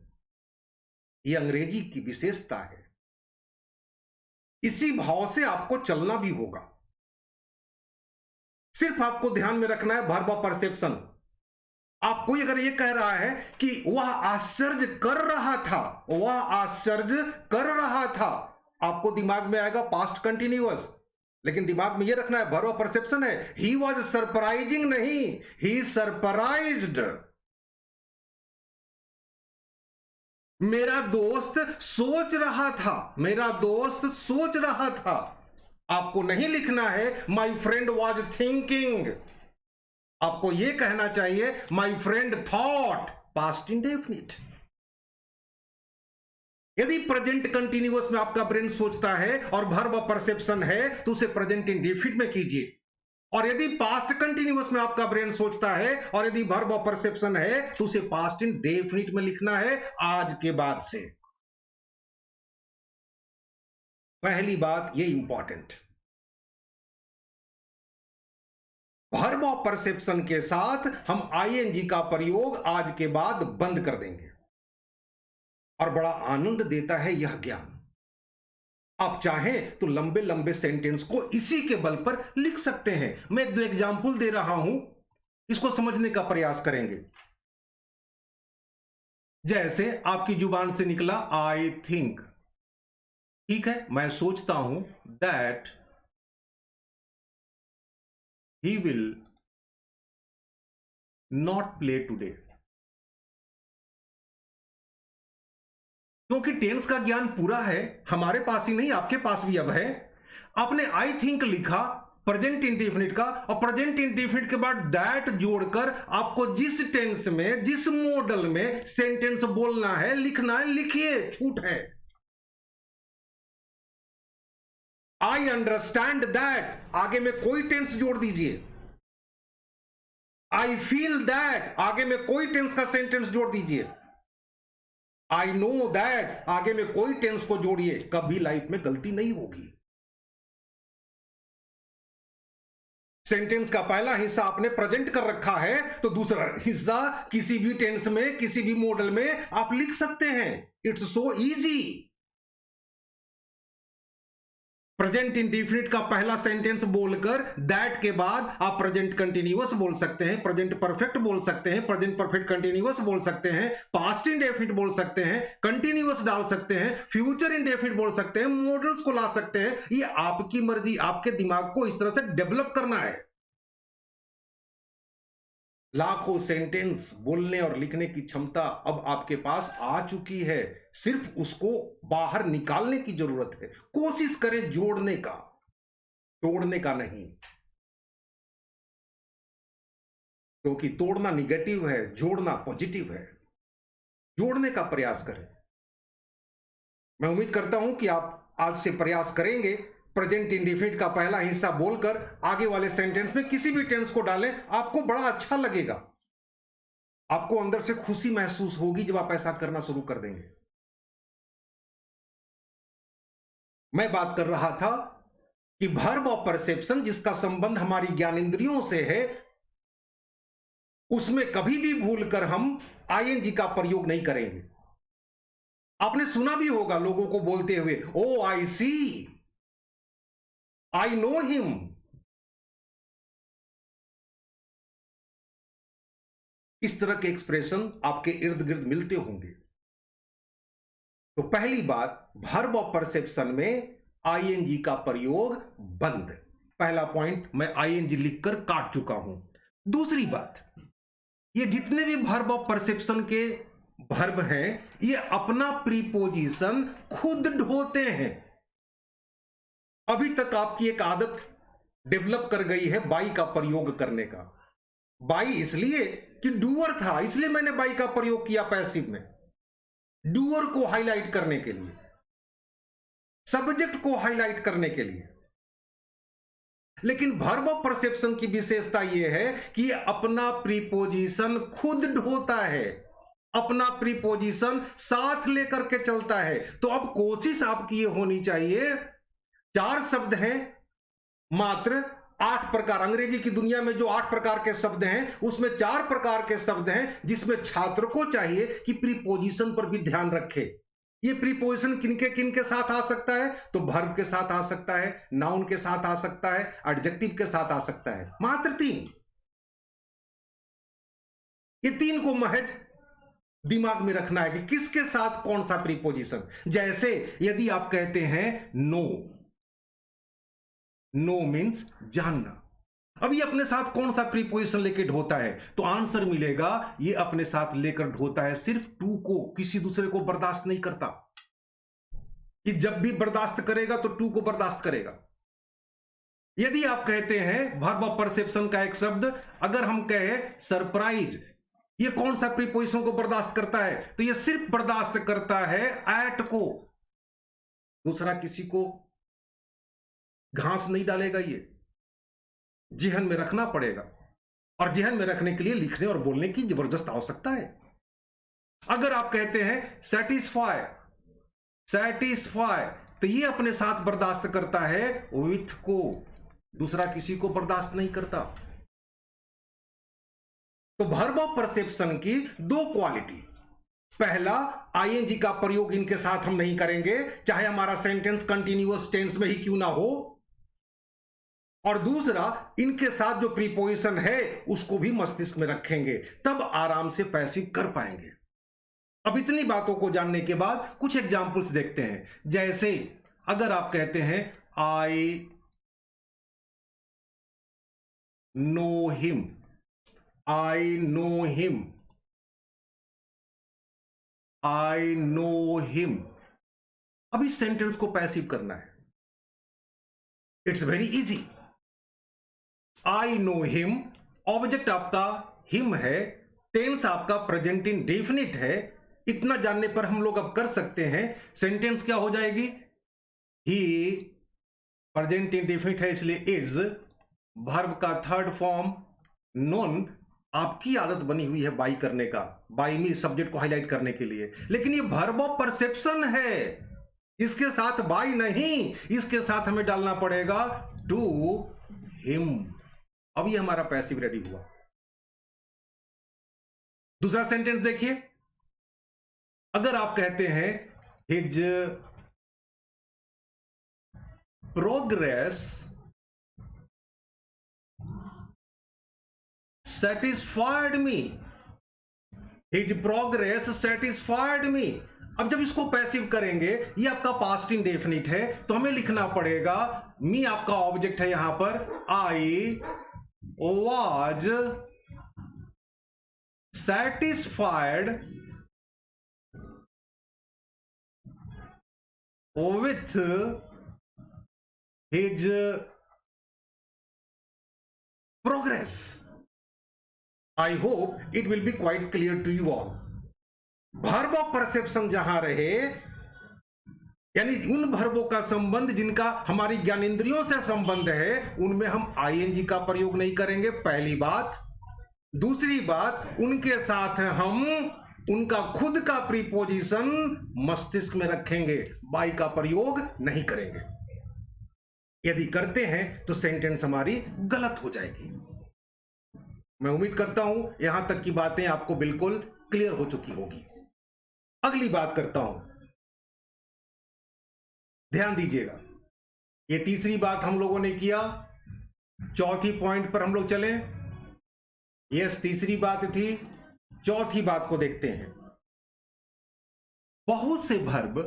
S1: यह अंग्रेजी की विशेषता है। इसी भाव से आपको चलना भी होगा। सिर्फ आपको ध्यान में रखना है वर्ब ऑफ परसेप्शन। आप कोई अगर ये कह रहा है कि वह आश्चर्य कर रहा था, वह आश्चर्य कर रहा था, आपको दिमाग में आएगा पास्ट कंटिन्यूअस, लेकिन दिमाग में ये रखना है वर्ब ऑफ परसेप्शन है। ही वॉज सरप्राइजिंग नहीं, ही सरप्राइज्ड। मेरा दोस्त सोच रहा था, मेरा दोस्त सोच रहा था। आपको नहीं लिखना है माई फ्रेंड वॉज थिंकिंग, आपको यह कहना चाहिए my friend thought, past indefinite. यदि प्रेजेंट कंटिन्यूअस में आपका ब्रेन सोचता है और वर्ब ऑफ परसेप्शन है तो उसे प्रेजेंट इंडेफिनिट में कीजिए, और यदि पास्ट कंटिन्यूअस में आपका ब्रेन सोचता है और यदि वर्ब ऑफ परसेप्शन है तो उसे पास्ट इंडेफिनिट में लिखना है आज के बाद से। पहली बात ये इंपॉर्टेंट, वर्ब ऑफ परसेप्शन के साथ हम आईएनजी का प्रयोग आज के बाद बंद कर देंगे, और बड़ा आनंद देता है यह ज्ञान। आप चाहें तो लंबे लंबे सेंटेंस को इसी के बल पर लिख सकते हैं। मैं एक दो एग्जाम्पल दे रहा हूं, इसको समझने का प्रयास करेंगे। जैसे आपकी जुबान से निकला आई थिंक, ठीक है, मैं सोचता हूं that he will not play today. क्योंकि टेंस का ज्ञान पूरा है, हमारे पास ही नहीं आपके पास भी अब है। आपने आई थिंक लिखा प्रेजेंट इंडेफिनिट का, और प्रेजेंट इंडेफिनिट के बाद दैट जोड़कर आपको जिस टेंस में, जिस मॉडल में सेंटेंस बोलना है, लिखना है, लिखिए, छूट है। आई अंडरस्टैंड दैट, आगे में कोई टेंस जोड़ दीजिए। आई फील दैट, आगे में कोई टेंस का सेंटेंस जोड़ दीजिए। आई नो दैट, आगे में कोई टेंस को जोड़िए, कभी लाइफ में गलती नहीं होगी। सेंटेंस का पहला हिस्सा आपने प्रेजेंट कर रखा है, तो दूसरा हिस्सा किसी भी टेंस में, किसी भी मॉडल में आप लिख सकते हैं। It's so easy. Present indefinite का पहला सेंटेंस बोलकर दैट के बाद आप प्रेजेंट कंटिन्यूअस बोल सकते हैं, प्रेजेंट परफेक्ट बोल सकते हैं, प्रेजेंट परफेक्ट कंटिन्यूअस बोल सकते हैं, पास्ट इंडेफिनिट बोल सकते हैं, कंटिन्यूअस डाल सकते हैं, फ्यूचर इंडेफिनिट बोल सकते हैं, मॉडल्स को ला सकते हैं। ये आपकी मर्जी, आपके दिमाग को इस तरह से डेवलप करना है। लाखों सेंटेंस बोलने और लिखने की क्षमता अब आपके पास आ चुकी है, सिर्फ उसको बाहर निकालने की जरूरत है। कोशिश करें जोड़ने का, तोड़ने का नहीं, क्योंकि तोड़ना निगेटिव है, जोड़ना पॉजिटिव है। जोड़ने का प्रयास करें। मैं उम्मीद करता हूं कि आप आज से प्रयास करेंगे। प्रेजेंट इंडेफिनिट का पहला हिस्सा बोलकर आगे वाले सेंटेंस में किसी भी टेंस को डालें, आपको बड़ा अच्छा लगेगा। आपको अंदर से खुशी महसूस होगी जब आप ऐसा करना शुरू कर देंगे। मैं बात कर रहा था कि वर्ब ऑफ परसेप्शन, जिसका संबंध हमारी ज्ञानेंद्रियों से है, उसमें कभी भी भूलकर हम आईएनजी का प्रयोग नहीं करेंगे। आपने सुना भी होगा लोगों को बोलते हुए, ओ आई सी, आई नो हिम। इस तरह के एक्सप्रेशन आपके इर्द गिर्द मिलते होंगे। तो पहली बात, वर्ब ऑफ परसेप्शन में आईएनजी का प्रयोग बंद। पहला पॉइंट मैं आईएनजी लिखकर काट चुका हूं। दूसरी बात, ये जितने भी वर्ब ऑफ परसेप्शन के वर्ब हैं, ये अपना प्रीपोजिशन खुद ढोते हैं। अभी तक आपकी एक आदत डेवलप कर गई है बाई का प्रयोग करने का। बाई इसलिए कि डूअर था, इसलिए मैंने बाई का प्रयोग किया पैसिव में, डूअर को हाईलाइट करने के लिए, सब्जेक्ट को हाईलाइट करने के लिए। लेकिन वर्ब ऑफ परसेप्शन की विशेषता यह है कि यह अपना प्रीपोजिशन खुद ढोता है, अपना प्रीपोजिशन साथ लेकर के चलता है। तो अब कोशिश आपकी ये होनी चाहिए, चार शब्द हैं, मात्र 8 प्रकार, अंग्रेजी की दुनिया में जो 8 प्रकार के शब्द हैं उसमें 4 प्रकार के शब्द हैं जिसमें छात्र को चाहिए कि प्रीपोजिशन पर भी ध्यान रखे। ये प्रीपोजिशन किनके किनके साथ आ सकता है? तो वर्ब के साथ आ सकता है, नाउन के साथ आ सकता है, एडजेक्टिव के साथ आ सकता है। मात्र 3। ये 3 को महज दिमाग में रखना है कि किसके साथ कौन सा प्रीपोजिशन। जैसे यदि आप कहते हैं नो, नो मीन्स जानना, अब ये अपने साथ कौन सा प्रीपोजिशन लेके ढोता है? तो आंसर मिलेगा ये अपने साथ लेकर ढोता है सिर्फ टू को, किसी दूसरे को बर्दाश्त नहीं करता। कि जब भी बर्दाश्त करेगा तो टू को बर्दाश्त करेगा। यदि आप कहते हैं वर्ब ऑफ परसेप्शन का एक शब्द, अगर हम कहें सरप्राइज, ये कौन सा प्रीपोजिशन को बर्दाश्त करता है? तो ये सिर्फ बर्दाश्त करता है एट को, दूसरा किसी को घास नहीं डालेगा। ये जेहन में रखना पड़ेगा, और जेहन में रखने के लिए लिखने और बोलने की जबरदस्त आवश्यकता है। अगर आप कहते हैं सेटिस्फाई, सेटिस्फाई, तो ये अपने साथ बर्दाश्त करता है विथ को, दूसरा किसी को बर्दाश्त नहीं करता। तो वर्ब ऑफ परसेप्शन की 2 क्वालिटी, पहला आईएनजी का प्रयोग इनके साथ हम नहीं करेंगे, चाहे हमारा सेंटेंस कंटिन्यूअस टेंस में ही क्यों ना हो, और दूसरा इनके साथ जो प्रीपोजिशन है उसको भी मस्तिष्क में रखेंगे, तब आराम से पैसिव कर पाएंगे। अब इतनी बातों को जानने के बाद कुछ एग्जाम्पल्स देखते हैं। जैसे अगर आप कहते हैं I know him, I know him, I know him, अब इस सेंटेंस को पैसिव करना है। It's very easy. I know him, object आपका हिम है, टेंस आपका प्रेजेंट इंडेफिनिट है। इतना जानने पर हम लोग अब कर सकते हैं सेंटेंस क्या हो जाएगी, ही, प्रेजेंट इंडेफिनिट है इसलिए इज, वर्ब का थर्ड फॉर्म नोन। आपकी आदत बनी हुई है बाई करने का, बाई में सब्जेक्ट को हाईलाइट करने के लिए, लेकिन ये वर्ब ऑफ परसेप्शन है, इसके साथ बाई नहीं, इसके साथ हमें डालना पड़ेगा टू हिम। अब ये हमारा पैसिव रेडी हुआ। दूसरा सेंटेंस देखिए, अगर आप कहते हैं हिज प्रोग्रेस सेटिस्फाइड मी, हिज प्रोग्रेस सेटिस्फाइड मी। अब जब इसको पैसिव करेंगे, ये आपका पास्ट इंडेफिनिट है, तो हमें लिखना पड़ेगा, मी आपका ऑब्जेक्ट है यहां पर, आई was satisfied with his progress. I hope it will be quite clear to you all. Verb of perception जहां रहे, यानी उन वर्बों का संबंध जिनका हमारी ज्ञानेंद्रियों से संबंध है, उनमें हम आईएनजी का प्रयोग नहीं करेंगे, पहली बात। दूसरी बात, उनके साथ हम उनका खुद का प्रीपोजिशन मस्तिष्क में रखेंगे, बाई का प्रयोग नहीं करेंगे। यदि करते हैं तो सेंटेंस हमारी गलत हो जाएगी। मैं उम्मीद करता हूं यहां तक की बातें आपको बिल्कुल क्लियर हो चुकी होगी। अगली बात करता हूं, ध्यान दीजिएगा। ये तीसरी बात हम लोगों ने किया, चौथी पॉइंट पर हम लोग चले। यस, तीसरी बात थी, चौथी बात को देखते हैं। बहुत से वर्ब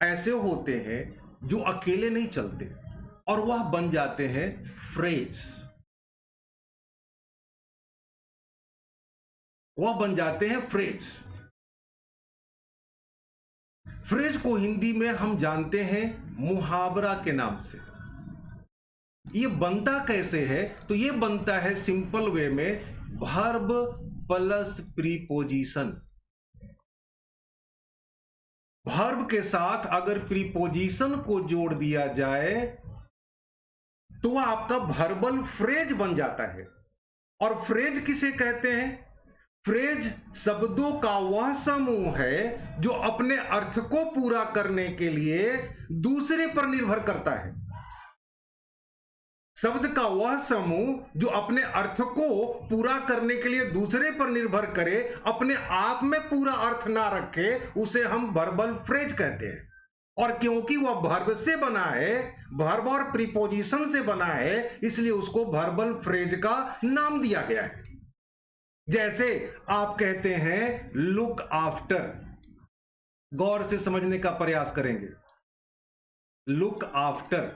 S1: ऐसे होते हैं जो अकेले नहीं चलते और वह बन जाते हैं फ्रेज, वह बन जाते हैं फ्रेज। फ्रेज को हिंदी में हम जानते हैं मुहावरा के नाम से। ये बनता कैसे है? तो ये बनता है सिंपल वे में, वर्ब प्लस प्रीपोजिशन। वर्ब के साथ अगर प्रीपोजिशन को जोड़ दिया जाए तो वह आपका वर्बल फ्रेज बन जाता है। और फ्रेज किसे कहते हैं? फ्रेज शब्दों का वह समूह है जो अपने अर्थ को पूरा करने के लिए दूसरे पर निर्भर करता है। शब्द का वह समूह जो अपने अर्थ को पूरा करने के लिए दूसरे पर निर्भर करे, अपने आप में पूरा अर्थ ना रखे, उसे हम वर्बल फ्रेज कहते हैं। और क्योंकि वह वर्ब से बना है, वर्ब और प्रीपोजिशन से बना है, इसलिए उसको वर्बल फ्रेज का नाम दिया गया है। जैसे आप कहते हैं लुक आफ्टर, गौर से समझने का प्रयास करेंगे। लुक आफ्टर,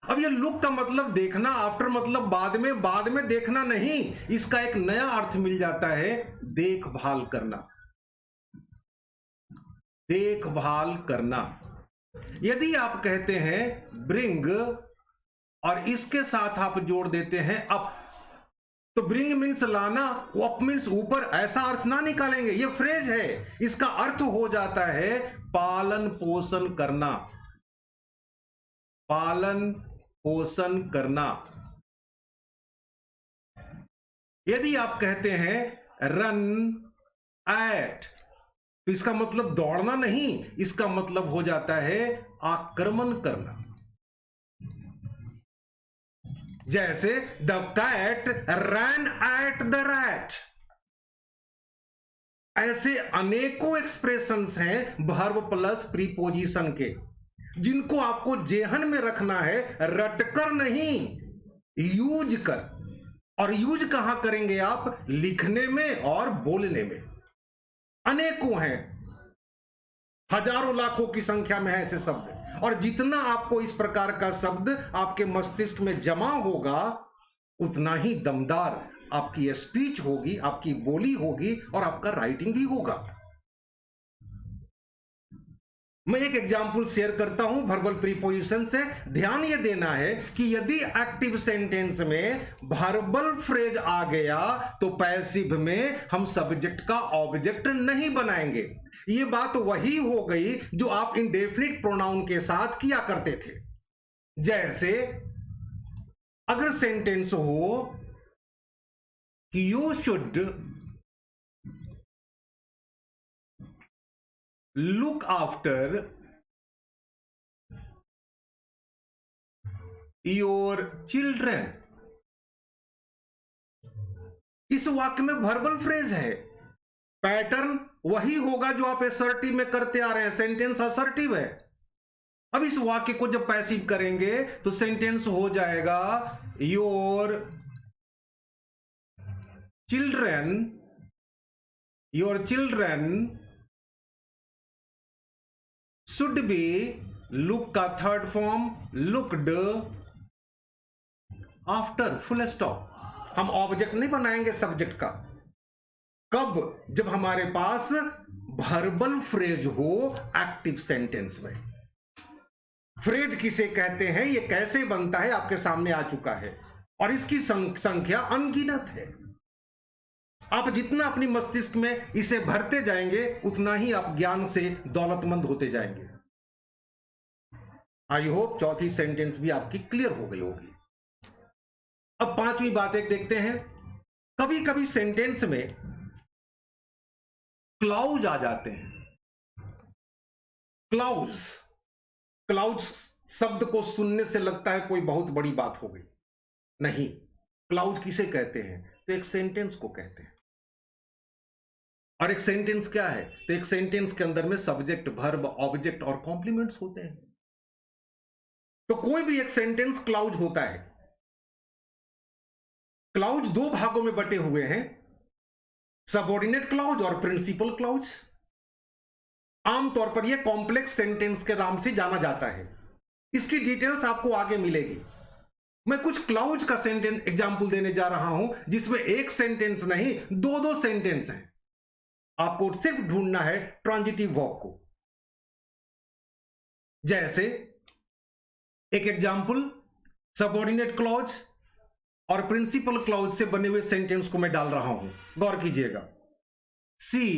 S1: अब ये लुक का मतलब देखना, आफ्टर मतलब बाद में देखना नहीं, इसका एक नया अर्थ मिल जाता है, देखभाल करना, देखभाल करना। यदि आप कहते हैं ब्रिंग और इसके साथ आप जोड़ देते हैं अप, तो ब्रिंग मीन्स लाना, अप मीन्स ऊपर, ऐसा अर्थ ना निकालेंगे। ये फ्रेज है, इसका अर्थ हो जाता है पालन पोषण करना, पालन पोषण करना। यदि आप कहते हैं रन एट, तो इसका मतलब दौड़ना नहीं, इसका मतलब हो जाता है आक्रमण करना। जैसे the cat ran at the rat. ऐसे अनेकों एक्सप्रेशंस हैं वर्ब प्लस प्रीपोजिशन के, जिनको आपको जेहन में रखना है, रटकर नहीं, यूज कर। और यूज कहां करेंगे आप? लिखने में और बोलने में। अनेकों हैं, हजारों लाखों की संख्या में है ऐसे शब्द, और जितना आपको इस प्रकार का शब्द आपके मस्तिष्क में जमा होगा, उतना ही दमदार आपकी स्पीच होगी, आपकी बोली होगी और आपका राइटिंग भी होगा। मैं एक एग्जाम्पल शेयर करता हूं वर्बल प्रीपोजिशन से। ध्यान यह देना है कि यदि एक्टिव सेंटेंस में वर्बल फ्रेज आ गया तो पैसिव में हम सब्जेक्ट का ऑब्जेक्ट नहीं बनाएंगे। यह बात वही हो गई जो आप इंडेफिनिट प्रोनाउन के साथ किया करते थे। जैसे अगर सेंटेंस हो कि you should look after your children, इस वाक्य में वर्बल फ्रेज है, पैटर्न वही होगा जो आप असर्टिव में करते आ रहे हैं, सेंटेंस असर्टिव है। अब इस वाक्य को जब पैसिव करेंगे तो सेंटेंस हो जाएगा your children should be, look का third form looked after, full stop. हम ऑब्जेक्ट नहीं बनाएंगे सब्जेक्ट का। कब? जब हमारे पास वर्बल फ्रेज हो एक्टिव सेंटेंस में। फ्रेज किसे कहते हैं, यह कैसे बनता है, आपके सामने आ चुका है, और इसकी संख्या अनगिनत है। आप जितना अपनी मस्तिष्क में इसे भरते जाएंगे, उतना ही आप ज्ञान से दौलतमंद होते जाएंगे। आई होप चौथी सेंटेंस भी आपकी क्लियर हो गई होगी। अब पांचवी बात एक देखते हैं। कभी कभी सेंटेंस में क्लाउज आ जाते हैं। क्लाउज शब्द को सुनने से लगता है कोई बहुत बड़ी बात हो गई, नहीं। क्लाउज किसे कहते हैं? तो एक सेंटेंस को कहते हैं। और एक सेंटेंस क्या है? तो एक सेंटेंस के अंदर में सब्जेक्ट, वर्ब, ऑब्जेक्ट और कॉम्प्लीमेंट्स होते हैं। तो कोई भी एक सेंटेंस क्लाउज होता है। क्लाउज दो भागों में बटे हुए हैं, सबऑर्डिनेट क्लाउज और प्रिंसिपल क्लाउज। आमतौर पर यह कॉम्प्लेक्स सेंटेंस के नाम से जाना जाता है। इसकी डिटेल्स आपको आगे मिलेगी। मैं कुछ क्लाउज का सेंटेंस एग्जांपल देने जा रहा हूं, जिसमें एक सेंटेंस नहीं, दो दो सेंटेंस हैं। आपको सिर्फ ढूंढना है ट्रांजिटिव वर्ब को। जैसे एक एग्जांपल, सबऑर्डिनेट क्लॉज और प्रिंसिपल क्लॉज से बने हुए सेंटेंस को मैं डाल रहा हूं, गौर कीजिएगा। सी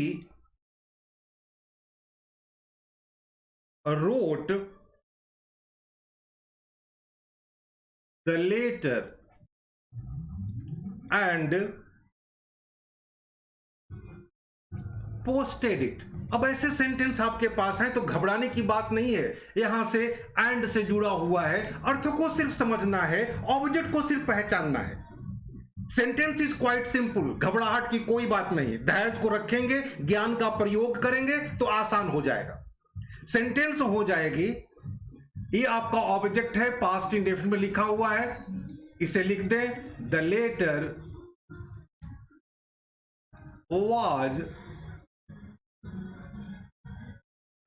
S1: wrote the letter and posted it. अब ऐसे सेंटेंस आपके पास हैं तो घबराने की बात नहीं है, यहां से एंड से जुड़ा हुआ है, अर्थ को सिर्फ समझना है, ऑब्जेक्ट को सिर्फ पहचानना है। सेंटेंस इज क्वाइट सिंपल, घबराहट की कोई बात नहीं। धैर्य को रखेंगे, ज्ञान का प्रयोग करेंगे तो आसान हो जाएगा, सेंटेंस हो जाएगी। ये आपका ऑब्जेक्ट है, पास्ट इंडेफिनिट में लिखा हुआ है, इसे लिख दें। The letter was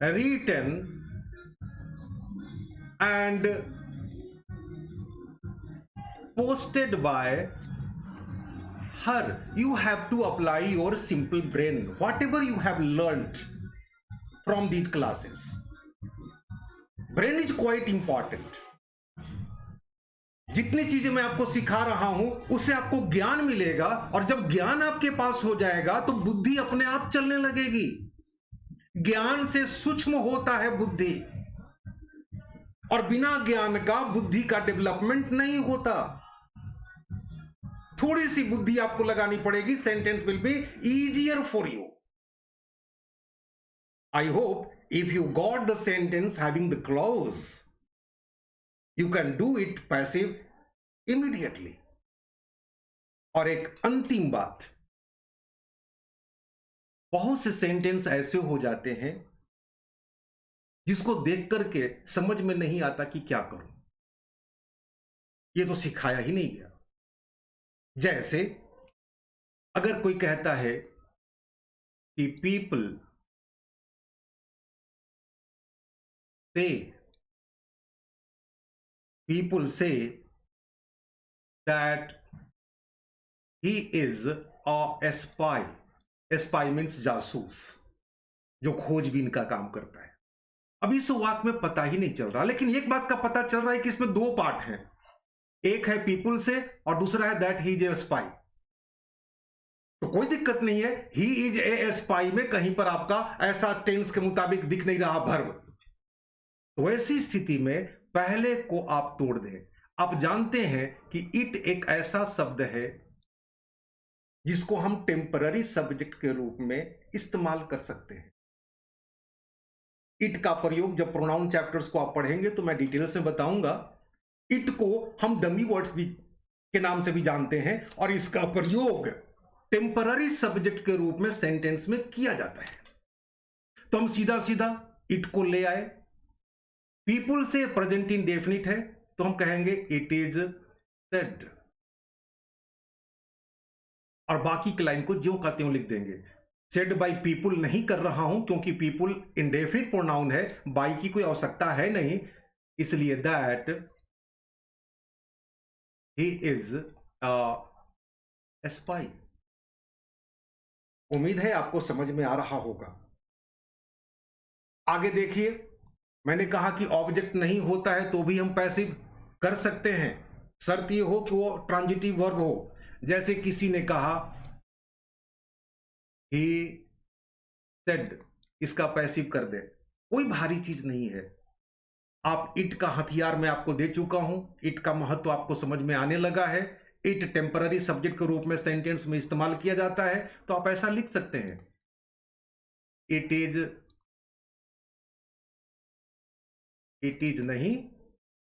S1: written and posted by her. You have to apply your simple brain, whatever you have learned from these classes. Brain is quite important. जितनी चीजें मैं आपको सिखा रहा हूं उससे आपको ज्ञान मिलेगा, और जब ज्ञान आपके पास हो जाएगा तो बुद्धि अपने आप चलने लगेगी। ज्ञान से सूक्ष्म होता है बुद्धि, और बिना ज्ञान का बुद्धि का डेवलपमेंट नहीं होता। थोड़ी सी बुद्धि आपको लगानी पड़ेगी, sentence will be easier for you. I hope if you got the sentence having the clause, you can do it passive immediately. और एक अंतिम बात, बहुत से सेंटेंस ऐसे हो जाते हैं जिसको देख करके समझ में नहीं आता कि क्या करूं, ये तो सिखाया ही नहीं गया। जैसे अगर कोई कहता है कि people say that he is a spy. spy means जासूस, जो खोजबीन का काम करता है। अब इस वाक्य में पता ही नहीं चल रहा, लेकिन एक बात का पता चल रहा है कि इसमें दो पार्ट हैं, एक है पीपल से और दूसरा है that he is a spy. तो कोई दिक्कत नहीं है, ही इज ए स्पाई में कहीं पर आपका ऐसा टेंस के मुताबिक दिख नहीं रहा वर्ब। तो ऐसी स्थिति में पहले को आप तोड़ दें। आप जानते हैं कि इट एक ऐसा शब्द है जिसको हम टेम्पररी सब्जेक्ट के रूप में इस्तेमाल कर सकते हैं। इट का प्रयोग जब प्रोनाउन चैप्टर्स को आप पढ़ेंगे तो मैं डिटेल से बताऊंगा। इट को हम डमी वर्ड्स भी के नाम से भी जानते हैं, और इसका प्रयोग टेम्पररी सब्जेक्ट के रूप में सेंटेंस में किया जाता है। तो हम सीधा सीधा इट को ले आए। पीपल से प्रेजेंट इंडेफिनिट है तो हम कहेंगे इट इज सेड, और बाकी की लाइन को ज्यों का त्यों लिख देंगे। सेड बाय पीपल नहीं कर रहा हूं क्योंकि पीपल इंडेफिनिट प्रोनाउन है, बाय की कोई आवश्यकता है नहीं, इसलिए that he is a spy. उम्मीद है आपको समझ में आ रहा होगा। आगे देखिए, मैंने कहा कि ऑब्जेक्ट नहीं होता है तो भी हम पैसिव कर सकते हैं, शर्त ये हो कि वो ट्रांजिटिव वर्ब हो। जैसे किसी ने कहा ही सेड, इसका पैसिव कर दे, कोई भारी चीज नहीं है। आप इट का हथियार मैं आपको दे चुका हूं, इट का महत्व आपको समझ में आने लगा है। इट टेम्पररी सब्जेक्ट के रूप में सेंटेंस में इस्तेमाल किया जाता है, तो आप ऐसा लिख सकते हैं, इट इज नहीं,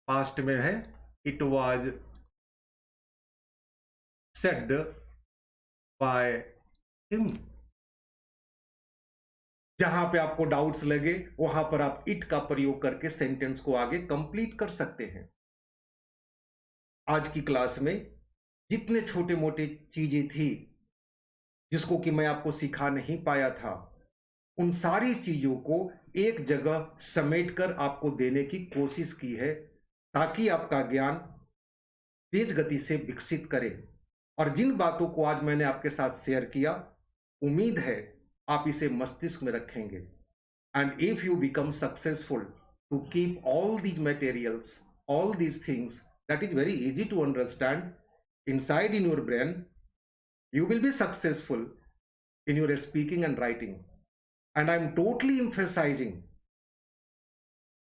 S1: पास्ट में है, it was said by him. जहां पे आपको डाउट्स लगे वहां पर आप इट का प्रयोग करके सेंटेंस को आगे कंप्लीट कर सकते हैं। आज की क्लास में जितने छोटे मोटे चीजें थी जिसको कि मैं आपको सिखा नहीं पाया था, उन सारी चीजों को एक जगह समेटकर आपको देने की कोशिश की है, ताकि आपका ज्ञान तेज गति से विकसित करे। और जिन बातों को आज मैंने आपके साथ शेयर किया, उम्मीद है आप इसे मस्तिष्क में रखेंगे। And if you become successful to keep all these materials, all these things that is very easy to understand inside in your brain, you will be successful in your speaking and writing. And I'm totally emphasizing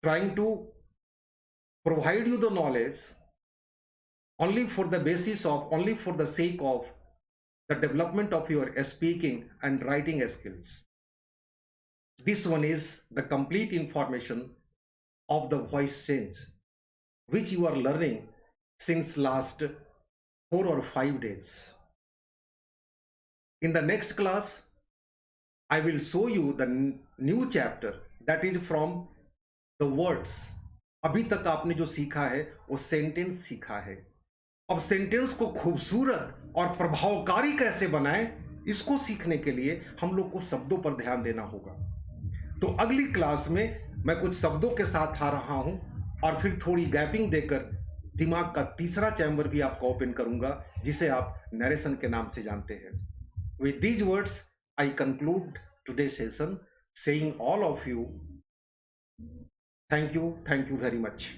S1: trying to provide you the knowledge only for the basis of, only for the sake of the development of your speaking and writing skills. This one is the complete information of the voice change, which you are learning since last 4 or 5 days. In the next class, I will show you the new chapter that is from the words. अभी तक आपने जो सीखा है वो sentence सीखा है. अब सेंटेंस को खूबसूरत और प्रभावकारी कैसे बनाएं, इसको सीखने के लिए हम लोग को शब्दों पर ध्यान देना होगा. तो अगली क्लास में मैं कुछ शब्दों के साथ आ रहा हूं और फिर थोड़ी गैपिंग देकर दिमाग का तीसरा चैम्बर भी आपको ओपन करूंगा, जिसे आप नरेशन के नाम से जानते हैं. With these words, I conclude today's session, saying all of you, thank you very much.